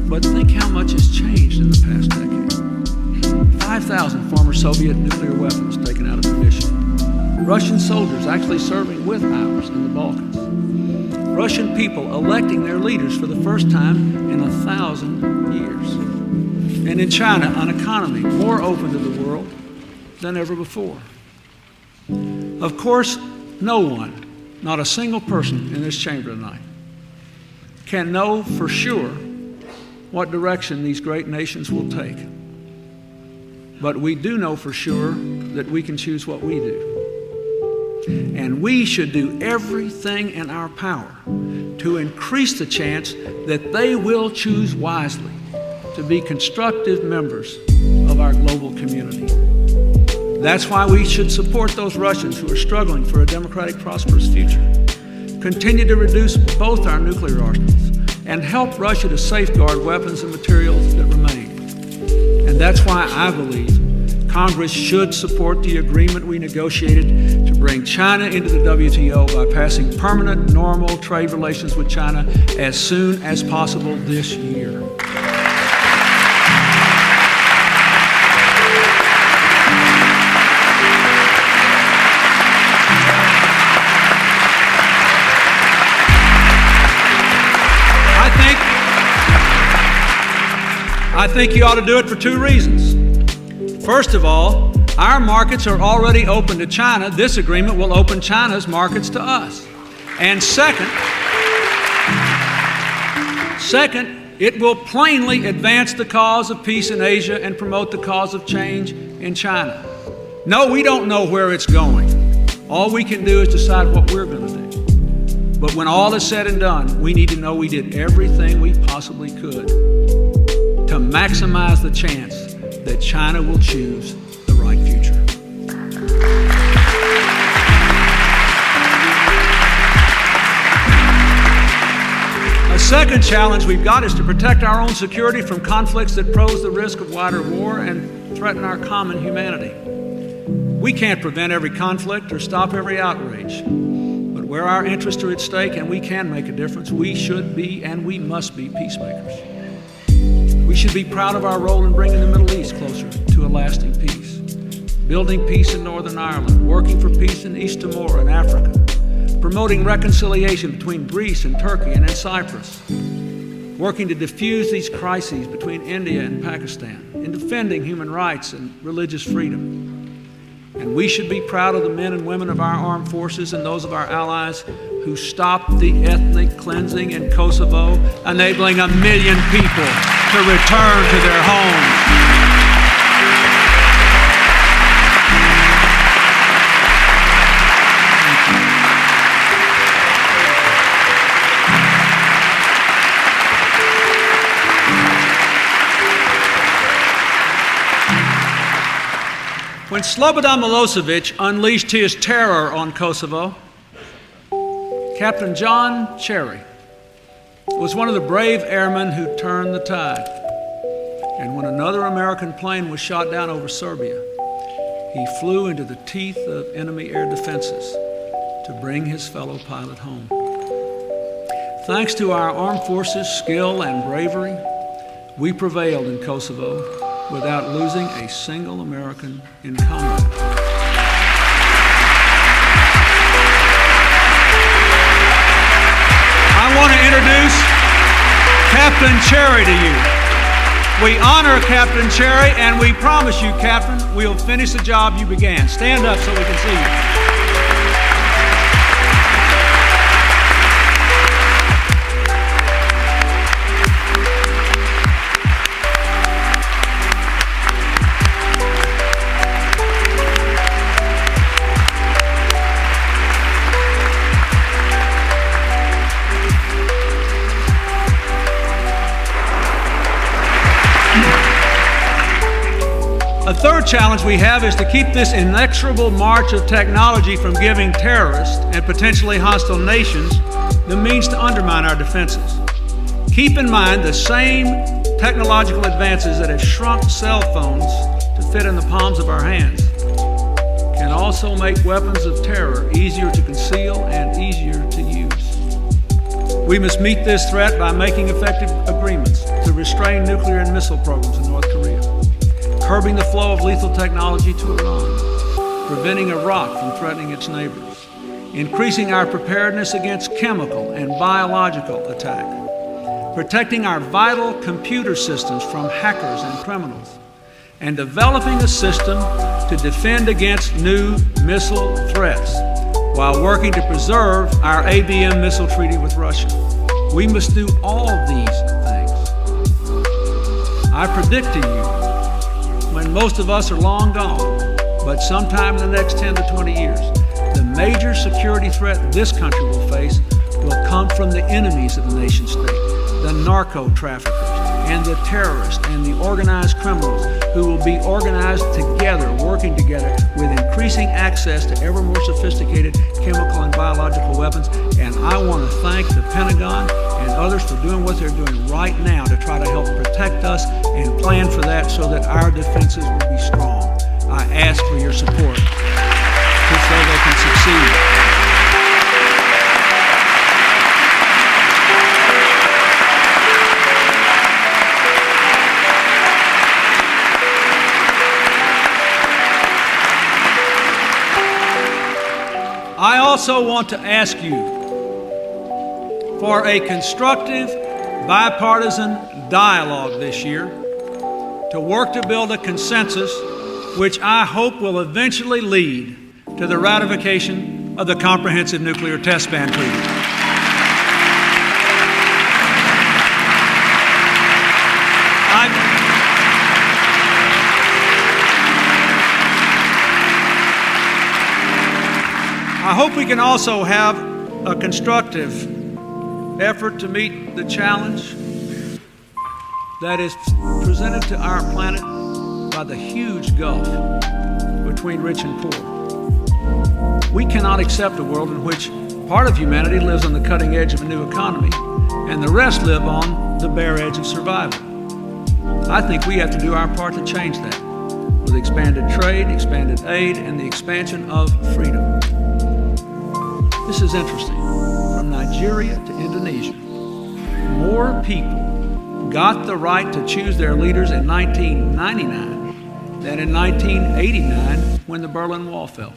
But think how much has changed in the past decade. 5,000 former Soviet nuclear weapons taken out of commission. Russian soldiers actually serving with ours in the Balkans. Russian people electing their leaders for the first time in 1,000 years. And in China, an economy more open to the world than ever before. Of course, no one, not a single person in this chamber tonight, can know for sure what direction these great nations will take. But we do know for sure that we can choose what we do. And we should do everything in our power to increase the chance that they will choose wisely to be constructive members of our global community. That's why we should support those Russians who are struggling for a democratic, prosperous future, continue to reduce both our nuclear arsenals, and help Russia to safeguard weapons and materials that remain. And that's why I believe Congress should support the agreement we negotiated to bring China into the WTO by passing permanent, normal trade relations with China as soon as possible this year. I think you ought to do it for two reasons. First of all, our markets are already open to China. This agreement will open China's markets to us. And second, it will plainly advance the cause of peace in Asia and promote the cause of change in China. No, we don't know where it's going. All we can do is decide what we're going to do. But when all is said and done, we need to know we did everything we possibly could to maximize the chance that China will choose the right future. A second challenge we've got is to protect our own security from conflicts that pose the risk of wider war and threaten our common humanity. We can't prevent every conflict or stop every outrage, but where our interests are at stake and we can make a difference, we should be and we must be peacemakers. We should be proud of our role in bringing the Middle East closer to a lasting peace, building peace in Northern Ireland, working for peace in East Timor and Africa, promoting reconciliation between Greece and Turkey and in Cyprus, working to diffuse these crises between India and Pakistan, in defending human rights and religious freedom. And we should be proud of the men and women of our armed forces and those of our allies who stopped the ethnic cleansing in Kosovo, enabling 1 million people to return to their homes. When Slobodan Milosevic unleashed his terror on Kosovo, Captain John Cherry was one of the brave airmen who turned the tide. And when another American plane was shot down over Serbia, he flew into the teeth of enemy air defenses to bring his fellow pilot home. Thanks to our armed forces' skill and bravery, we prevailed in Kosovo without losing a single American in combat. I want to introduce Captain Cherry to you. We honor Captain Cherry, and we promise you, Captain, we'll finish the job you began. Stand up so we can see you. A third challenge we have is to keep this inexorable march of technology from giving terrorists and potentially hostile nations the means to undermine our defenses. Keep in mind the same technological advances that have shrunk cell phones to fit in the palms of our hands can also make weapons of terror easier to conceal and easier to use. We must meet this threat by making effective agreements to restrain nuclear and missile programs in North Korea, curbing the flow of lethal technology to Iran, preventing Iraq from threatening its neighbors, increasing our preparedness against chemical and biological attack, protecting our vital computer systems from hackers and criminals, and developing a system to defend against new missile threats while working to preserve our ABM missile treaty with Russia. We must do all these things. I predict to you, when most of us are long gone, but sometime in the next 10 to 20 years, the major security threat this country will face will come from the enemies of the nation state, the narco traffickers and the terrorists and the organized criminals who will be organized together, working together with increasing access to ever more sophisticated chemical and biological weapons. And I want to thank the Pentagon and others for doing what they're doing right now to try to help protect us and plan for that so that our defenses will be strong. I ask for your support so they can succeed. I also want to ask you for a constructive, bipartisan dialogue this year to work to build a consensus which I hope will eventually lead to the ratification of the Comprehensive Nuclear Test Ban Treaty. I hope we can also have a constructive effort to meet the challenge that is presented to our planet by the huge gulf between rich and poor. We cannot accept a world in which part of humanity lives on the cutting edge of a new economy and the rest live on the bare edge of survival. I think we have to do our part to change that with expanded trade, expanded aid, and the expansion of freedom. This is interesting. From Nigeria to Indonesia, more people got the right to choose their leaders in 1999 than in 1989 when the Berlin Wall fell.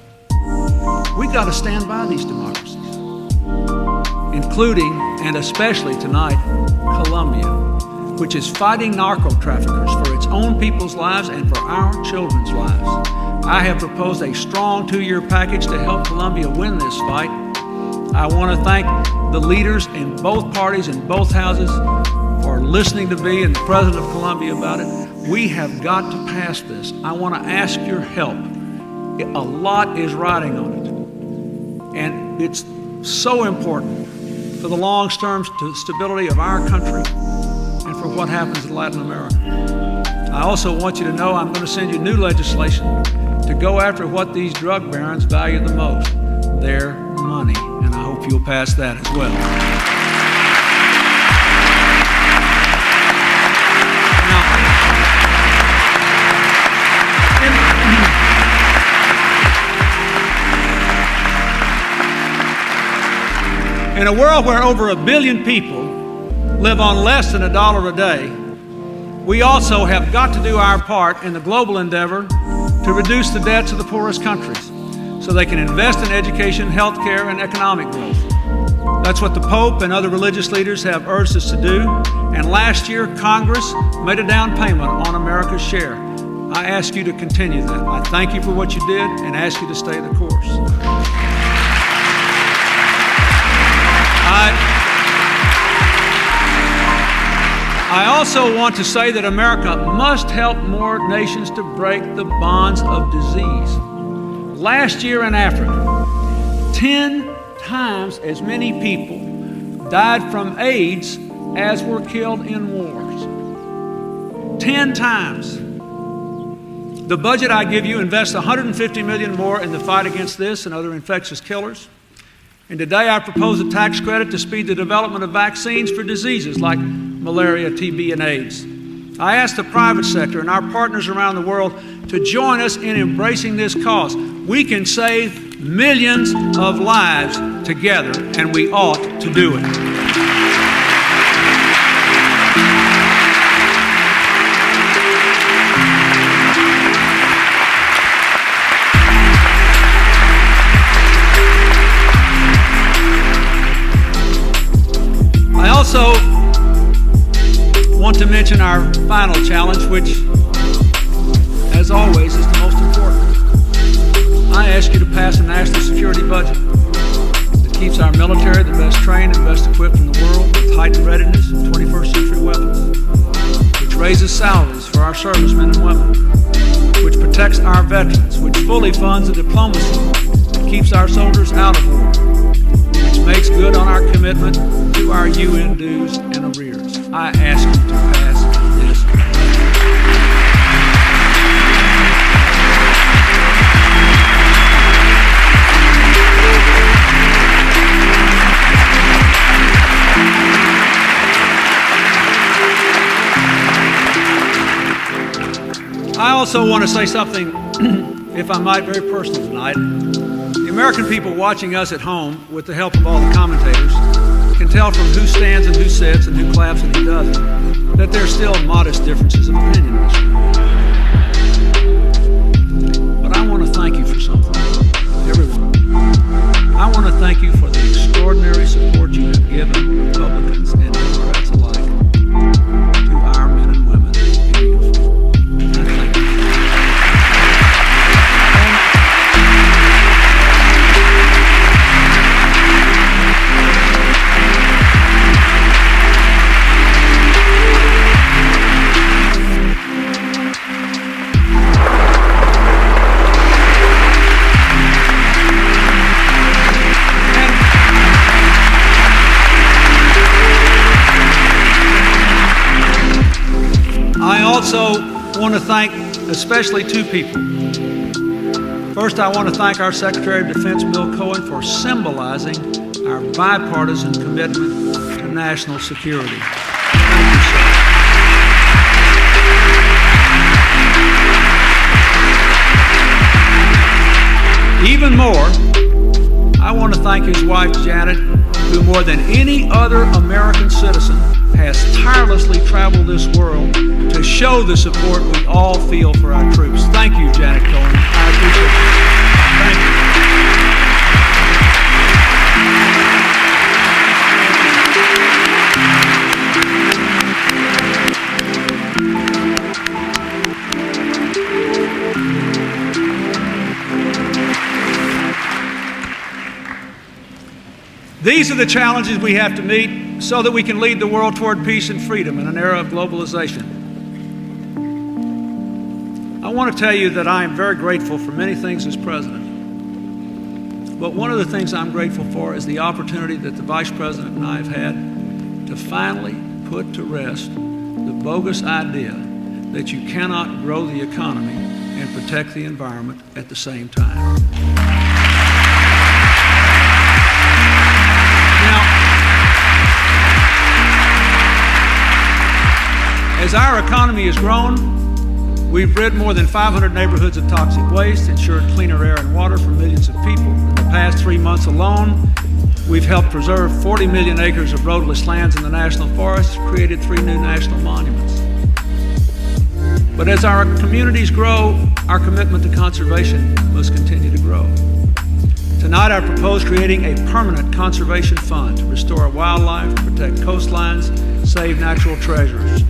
We've got to stand by these democracies, including and especially tonight, Colombia, which is fighting narco traffickers for its own people's lives and for our children's lives. I have proposed a strong 2-year package to help Colombia win this fight. I want to thank the leaders in both parties in both houses for listening to me and the President of Colombia about it. We have got to pass this. I want to ask your help. A lot is riding on it. And it's so important for the long-term stability of our country and for what happens in Latin America. I also want you to know I'm going to send you new legislation to go after what these drug barons value the most, their money. And I hope you'll pass that as well. In a world where over 1 billion people live on less than $1 a day, we also have got to do our part in the global endeavor to reduce the debts of the poorest countries so they can invest in education, healthcare, and economic growth. That's what the Pope and other religious leaders have urged us to do, and last year Congress made a down payment on America's share. I ask you to continue that. I thank you for what you did and ask you to stay the course. I also want to say that America must help more nations to break the bonds of disease. Last year in Africa, 10 times as many people died from AIDS as were killed in wars. 10 times. The budget I give you invests $150 million more in the fight against this and other infectious killers. And today I propose a tax credit to speed the development of vaccines for diseases like malaria, TB, and AIDS. I ask the private sector and our partners around the world to join us in embracing this cause. We can save millions of lives together, and we ought to do it. I also want to mention our final challenge, which, as always, is the most important. I ask you to pass a national security budget that keeps our military the best trained and best equipped in the world with heightened readiness and 21st century weapons, which raises salaries for our servicemen and women, which protects our veterans, which fully funds the diplomacy that keeps our soldiers out of war, which makes good on our commitment to our UN dues and arrears. I ask you to pass this budget. I also want to say something, if I might, very personal tonight. The American people watching us at home, with the help of all the commentators, can tell from who stands and who sits and who claps and who doesn't, that there are still modest differences of opinion in this room. But I want to thank you for something, everyone. I want to thank you for the extraordinary support you have given Republicans and Democrats alike to our men and women in uniform. I thank you. I also want to thank especially two people. First, I want to thank our Secretary of Defense, Bill Cohen, for symbolizing our bipartisan commitment to national security. Thank you, sir. Even more, I want to thank his wife, Janet, who more than any other American citizen has tirelessly traveled this world to show the support we all feel for our troops. Thank you, Janet Cohen. I appreciate it. Thank you. These are the challenges we have to meet so that we can lead the world toward peace and freedom in an era of globalization. I want to tell you that I am very grateful for many things as president. But one of the things I'm grateful for is the opportunity that the Vice President and I have had to finally put to rest the bogus idea that you cannot grow the economy and protect the environment at the same time. As our economy has grown, we've rid more than 500 neighborhoods of toxic waste, ensured cleaner air and water for millions of people. In the past 3 months alone, we've helped preserve 40 million acres of roadless lands in the national forests, created 3 new national monuments. But as our communities grow, our commitment to conservation must continue to grow. Tonight, I propose creating a permanent conservation fund to restore wildlife, protect coastlines, save natural treasures,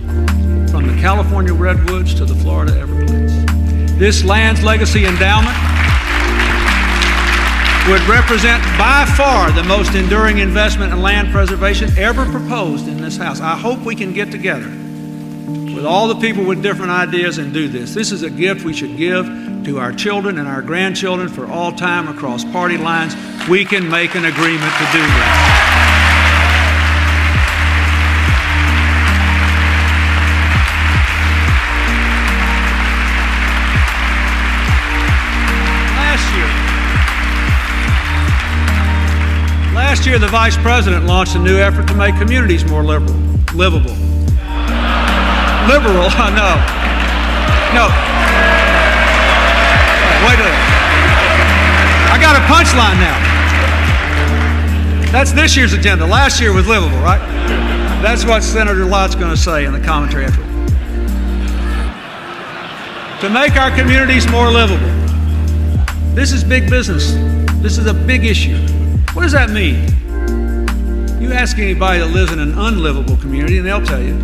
from the California redwoods to the Florida Everglades. This Lands Legacy Endowment would represent by far the most enduring investment in land preservation ever proposed in this House. I hope we can get together with all the people with different ideas and do this. This is a gift we should give to our children and our grandchildren for all time across party lines. We can make an agreement to do that. Last year, the Vice President launched a new effort to make communities more livable. Liberal, no. Wait a minute. I got a punchline now. That's this year's agenda. Last year was livable, right? That's what Senator Lott's going to say in the commentary after. To make our communities more livable. This is big business. This is a big issue. What does that mean? You ask anybody that lives in an unlivable community and they'll tell you.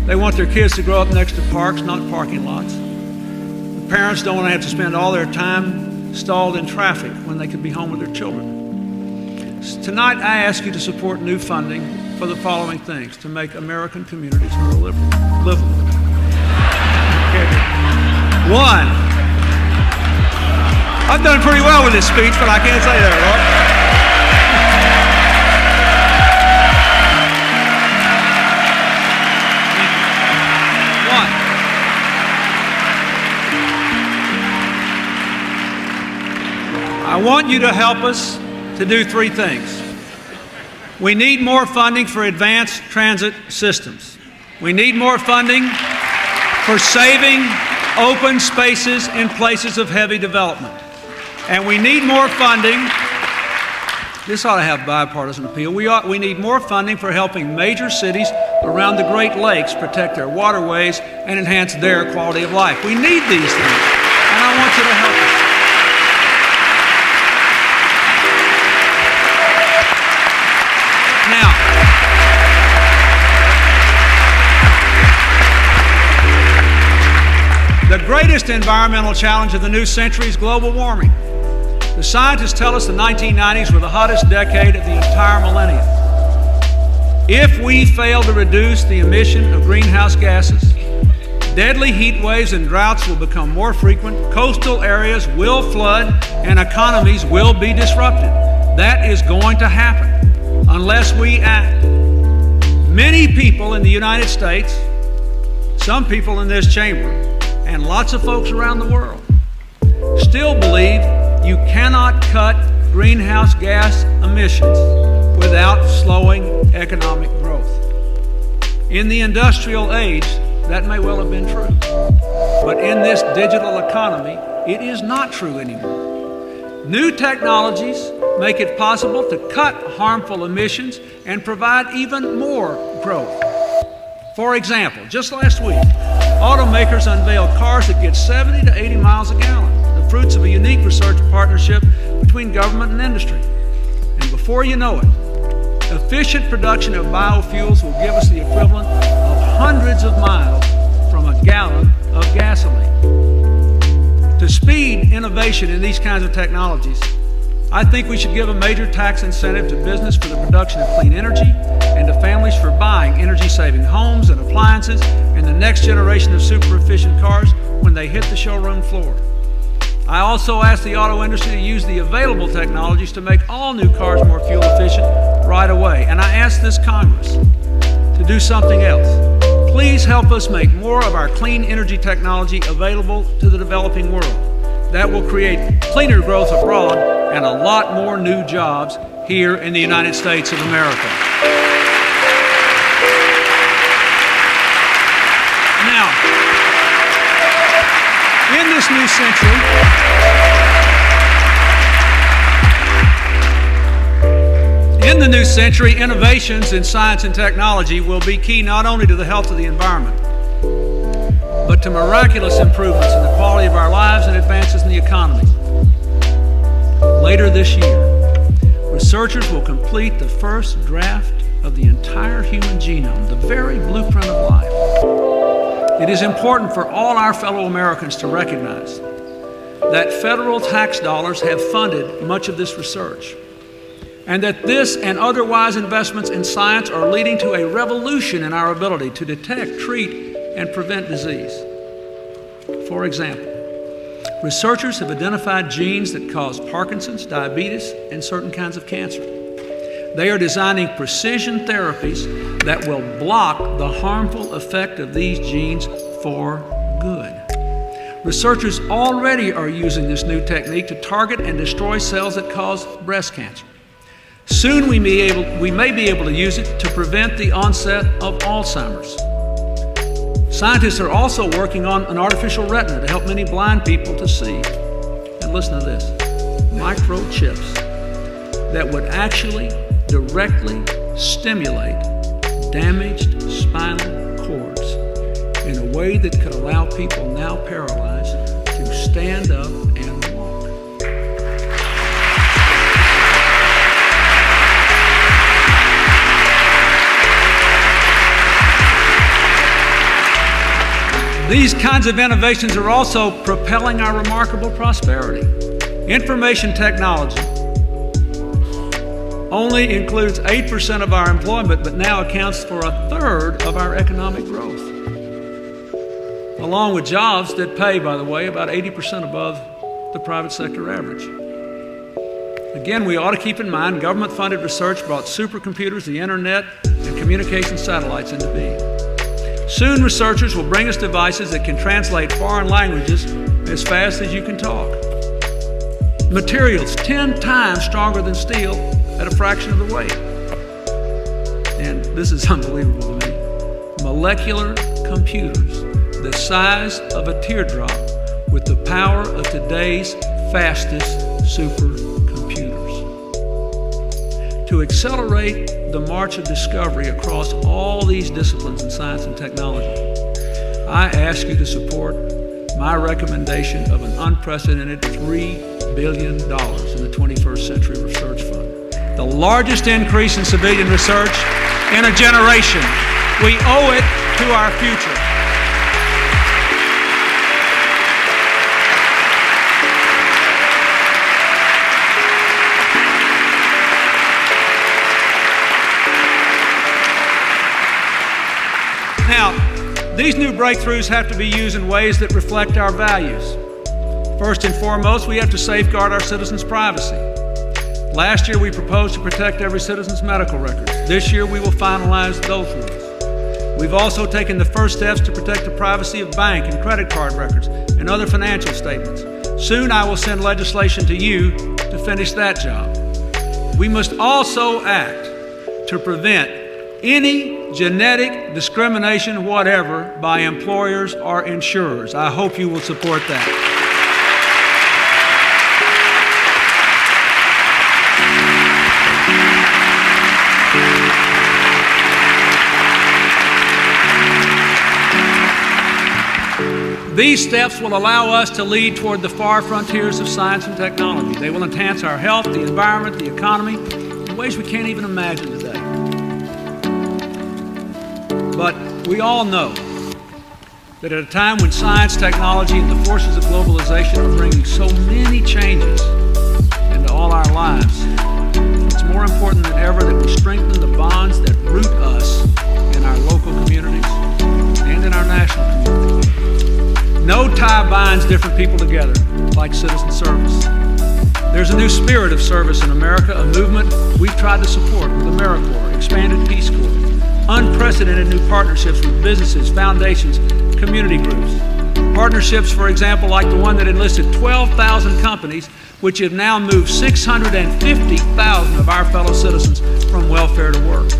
They want their kids to grow up next to parks, not parking lots. The parents don't want to have to spend all their time stalled in traffic when they could be home with their children. Tonight, I ask you to support new funding for the following things to make American communities more livable. Okay. One, I've done pretty well with this speech, but I can't say that, right? I want you to help us to do three things. We need more funding for advanced transit systems. We need more funding for saving open spaces in places of heavy development. And we need more funding, this ought to have bipartisan appeal, we need more funding for helping major cities around the Great Lakes protect their waterways and enhance their quality of life. We need these things, and I want you to help us. Now, the greatest environmental challenge of the new century is global warming. The scientists tell us the 1990s were the hottest decade of the entire millennium. If we fail to reduce the emission of greenhouse gases, deadly heat waves and droughts will become more frequent, coastal areas will flood, and economies will be disrupted. That is going to happen unless we act. Many people in the United States, some people in this chamber, and lots of folks around the world still believe you cannot cut greenhouse gas emissions without slowing economic growth. In the industrial age, that may well have been true. But in this digital economy, it is not true anymore. New technologies make it possible to cut harmful emissions and provide even more growth. For example, just last week, automakers unveiled cars that get 70 to 80 miles a gallon, the fruits of a unique research partnership between government and industry. And before you know it, efficient production of biofuels will give us the equivalent of hundreds of miles from a gallon of gasoline. To speed innovation in these kinds of technologies, I think we should give a major tax incentive to business for the production of clean energy and to families for buying energy-saving homes and appliances and the next generation of super-efficient cars when they hit the showroom floor. I also ask the auto industry to use the available technologies to make all new cars more fuel efficient right away. And I ask this Congress to do something else. Please help us make more of our clean energy technology available to the developing world. That will create cleaner growth abroad and a lot more new jobs here in the United States of America. Now, in this new century, innovations in science and technology will be key not only to the health of the environment, but to miraculous improvements in the quality of our lives and advances in the economy. Later this year, researchers will complete the first draft of the entire human genome, the very blueprint of life. It is important for all our fellow Americans to recognize that federal tax dollars have funded much of this research, and that this and other wise investments in science are leading to a revolution in our ability to detect, treat, and prevent disease. For example, researchers have identified genes that cause Parkinson's, diabetes, and certain kinds of cancer. They are designing precision therapies that will block the harmful effect of these genes for good. Researchers already are using this new technique to target and destroy cells that cause breast cancer. Soon we may be able to use it to prevent the onset of Alzheimer's. Scientists are also working on an artificial retina to help many blind people to see. And listen to this, microchips that would actually directly stimulate damaged spinal cords in a way that could allow people now paralyzed to stand up and walk. These kinds of innovations are also propelling our remarkable prosperity. Information technology only includes 8% of our employment, but now accounts for a third of our economic growth, along with jobs that pay, by the way, about 80% above the private sector average. Again, we ought to keep in mind government-funded research brought supercomputers, the internet, and communication satellites into being. Soon, researchers will bring us devices that can translate foreign languages as fast as you can talk. Materials 10 times stronger than steel at a fraction of the weight. And this is unbelievable to me. Molecular computers the size of a teardrop with the power of today's fastest supercomputers. To accelerate the march of discovery across all these disciplines in science and technology, I ask you to support my recommendation of an unprecedented $3 billion in the 21st Century Research Fund, the largest increase in civilian research in a generation. We owe it to our future. Now, these new breakthroughs have to be used in ways that reflect our values. First and foremost, we have to safeguard our citizens' privacy. Last year, we proposed to protect every citizen's medical records. This year, we will finalize those rules. We've also taken the first steps to protect the privacy of bank and credit card records and other financial statements. Soon, I will send legislation to you to finish that job. We must also act to prevent any genetic discrimination whatever by employers or insurers. I hope you will support that. These steps will allow us to lead toward the far frontiers of science and technology. They will enhance our health, the environment, the economy in ways we can't even imagine today. But we all know that at a time when science, technology, and the forces of globalization are bringing so many changes into all our lives, it's more important than ever that we strengthen the bonds that root us in our local communities and in our national community. No tie binds different people together like citizen service. There's a new spirit of service in America, a movement we've tried to support with AmeriCorps, expanded Peace Corps, unprecedented new partnerships with businesses, foundations, community groups. Partnerships, for example, like the one that enlisted 12,000 companies, which have now moved 650,000 of our fellow citizens from welfare to work.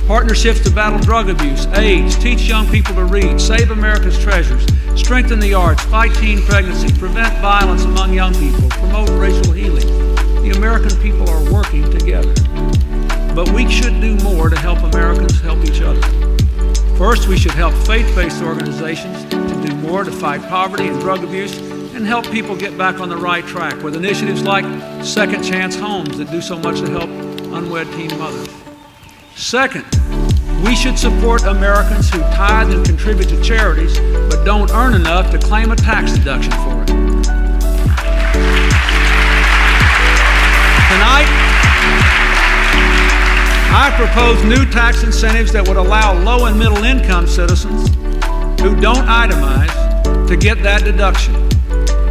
Partnerships to battle drug abuse, AIDS, teach young people to read, save America's treasures, strengthen the arts, fight teen pregnancy, prevent violence among young people, promote racial healing. The American people are working together. But we should do more to help Americans help each other. First, we should help faith-based organizations to do more to fight poverty and drug abuse and help people get back on the right track with initiatives like Second Chance Homes that do so much to help unwed teen mothers. Second, we should support Americans who tithe and contribute to charities but don't earn enough to claim a tax deduction for it. Tonight, I propose new tax incentives that would allow low and middle income citizens who don't itemize to get that deduction.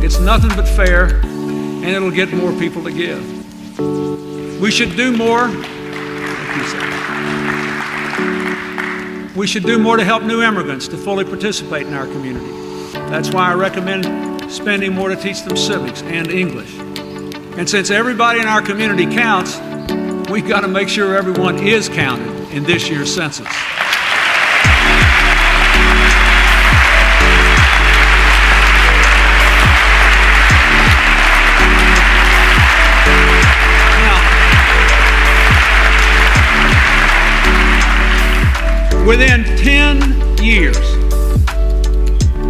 It's nothing but fair, and it'll get more people to give. We should do more. We should do more to help new immigrants to fully participate in our community. That's why I recommend spending more to teach them civics and English. And since everybody in our community counts, we've got to make sure everyone is counted in this year's census. Within 10 years,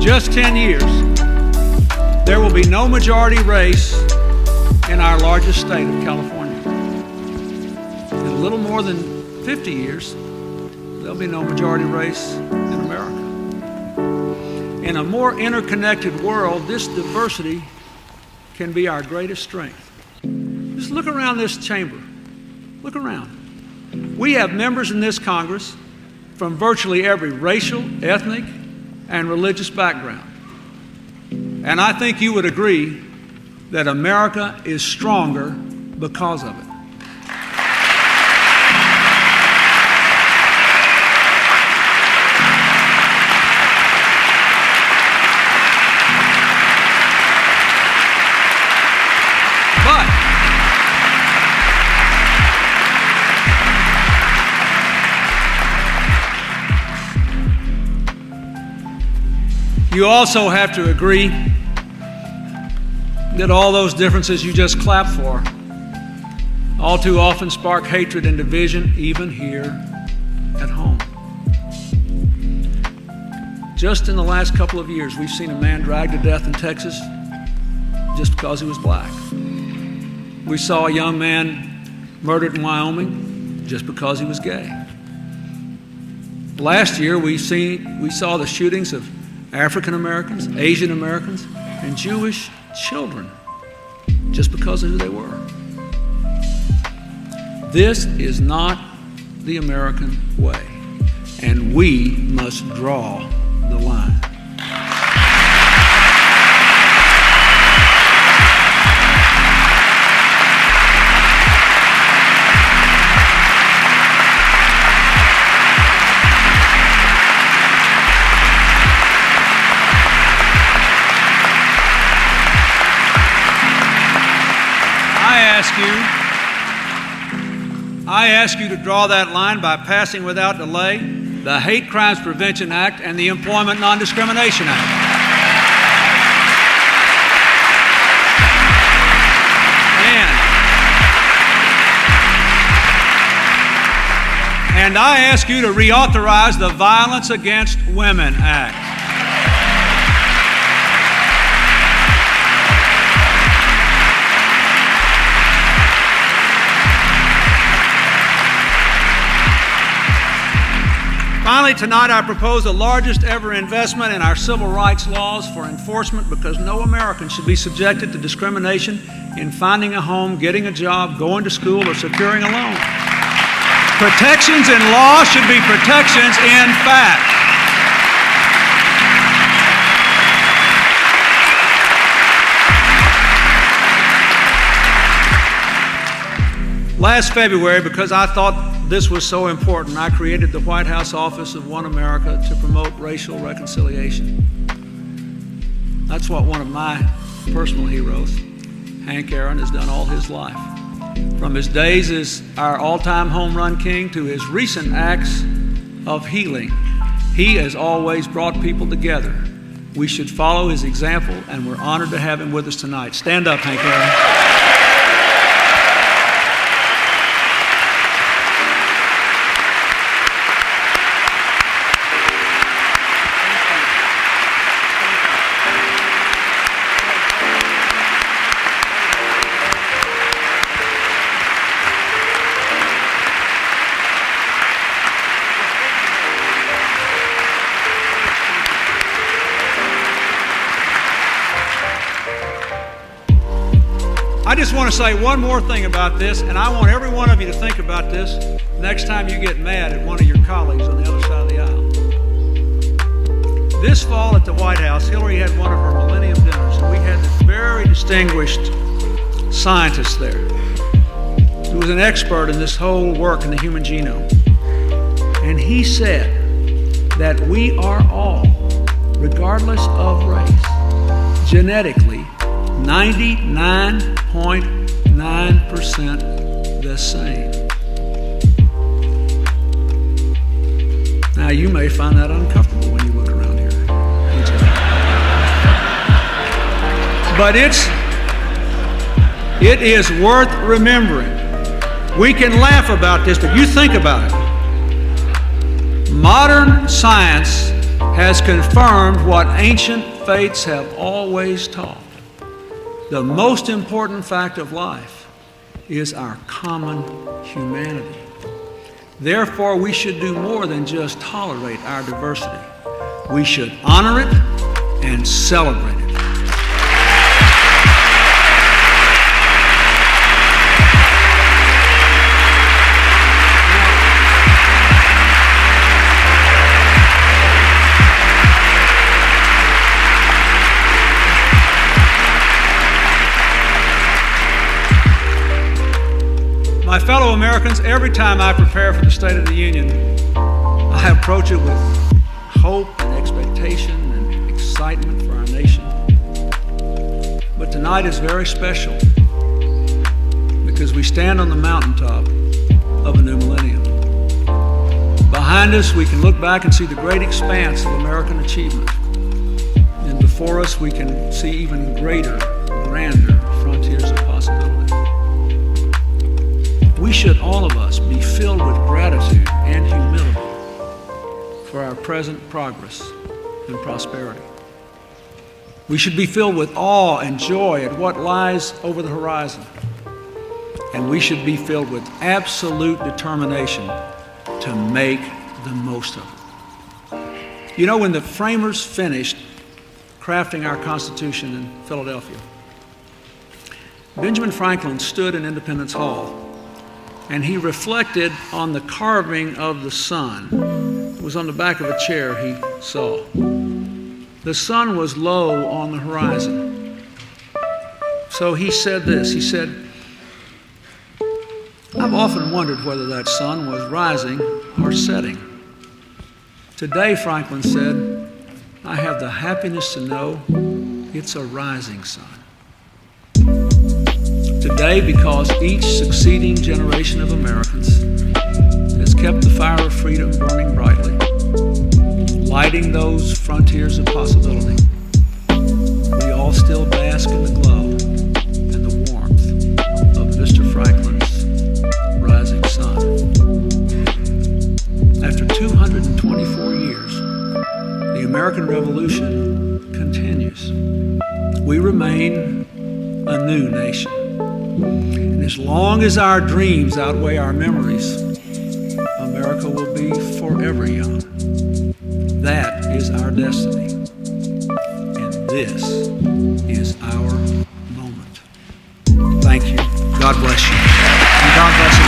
just 10 years, there will be no majority race in our largest state of California. In a little more than 50 years, there'll be no majority race in America. In a more interconnected world, this diversity can be our greatest strength. Just look around this chamber. Look around. We have members in this Congress from virtually every racial, ethnic, and religious background. And I think you would agree that America is stronger because of it. You also have to agree that all those differences you just clapped for all too often spark hatred and division, even here at home. Just in the last couple of years, we've seen a man dragged to death in Texas just because he was black. We saw a young man murdered in Wyoming just because he was gay. Last year, we saw the shootings of African Americans, Asian Americans, and Jewish children just because of who they were. This is not the American way, and we must draw the line. I ask you to draw that line by passing without delay the Hate Crimes Prevention Act and the Employment Non-Discrimination Act. And I ask you to reauthorize the Violence Against Women Act. Finally, tonight I propose the largest ever investment in our civil rights laws for enforcement, because no American should be subjected to discrimination in finding a home, getting a job, going to school, or securing a loan. Protections in law should be protections in fact. Last February, because I thought this was so important, I created the White House Office of One America to promote racial reconciliation. That's what one of my personal heroes, Hank Aaron, has done all his life. From his days as our all-time home run king to his recent acts of healing, he has always brought people together. We should follow his example, and we're honored to have him with us tonight. Stand up, Hank Aaron. I just want to say one more thing about this, and I want every one of you to think about this next time you get mad at one of your colleagues on the other side of the aisle. This fall at the White House, Hillary had one of her Millennium Dinners, and we had this very distinguished scientist there who was an expert in this whole work in the human genome. And he said that we are all, regardless of race, genetically 99.9% the same. Now, you may find that uncomfortable when you look around here. But it is worth remembering. We can laugh about this, but you think about it. Modern science has confirmed what ancient faiths have always taught. The most important fact of life is our common humanity. Therefore, we should do more than just tolerate our diversity. We should honor it and celebrate it. My fellow Americans, every time I prepare for the State of the Union, I approach it with hope and expectation and excitement for our nation. But tonight is very special because we stand on the mountaintop of a new millennium. Behind us, we can look back and see the great expanse of American achievement. And before us, we can see even greater, grander frontiers of possibility. We should, all of us, be filled with gratitude and humility for our present progress and prosperity. We should be filled with awe and joy at what lies over the horizon. And we should be filled with absolute determination to make the most of it. You know, when the framers finished crafting our Constitution in Philadelphia, Benjamin Franklin stood in Independence Hall and he reflected on the carving of the sun. It was on the back of a chair he saw. The sun was low on the horizon. So he said this, he said, "I've often wondered whether that sun was rising or setting. Today," Franklin said, "I have the happiness to know it's a rising sun. Today, because each succeeding generation of Americans has kept the fire of freedom burning brightly, lighting those frontiers of possibility, we all still bask in the glow and the warmth of Mr. Franklin's rising sun. After 224 years, the American Revolution continues. We remain a new nation. And as long as our dreams outweigh our memories, America will be forever young. That is our destiny. And this is our moment." Thank you. God bless you. And God bless you.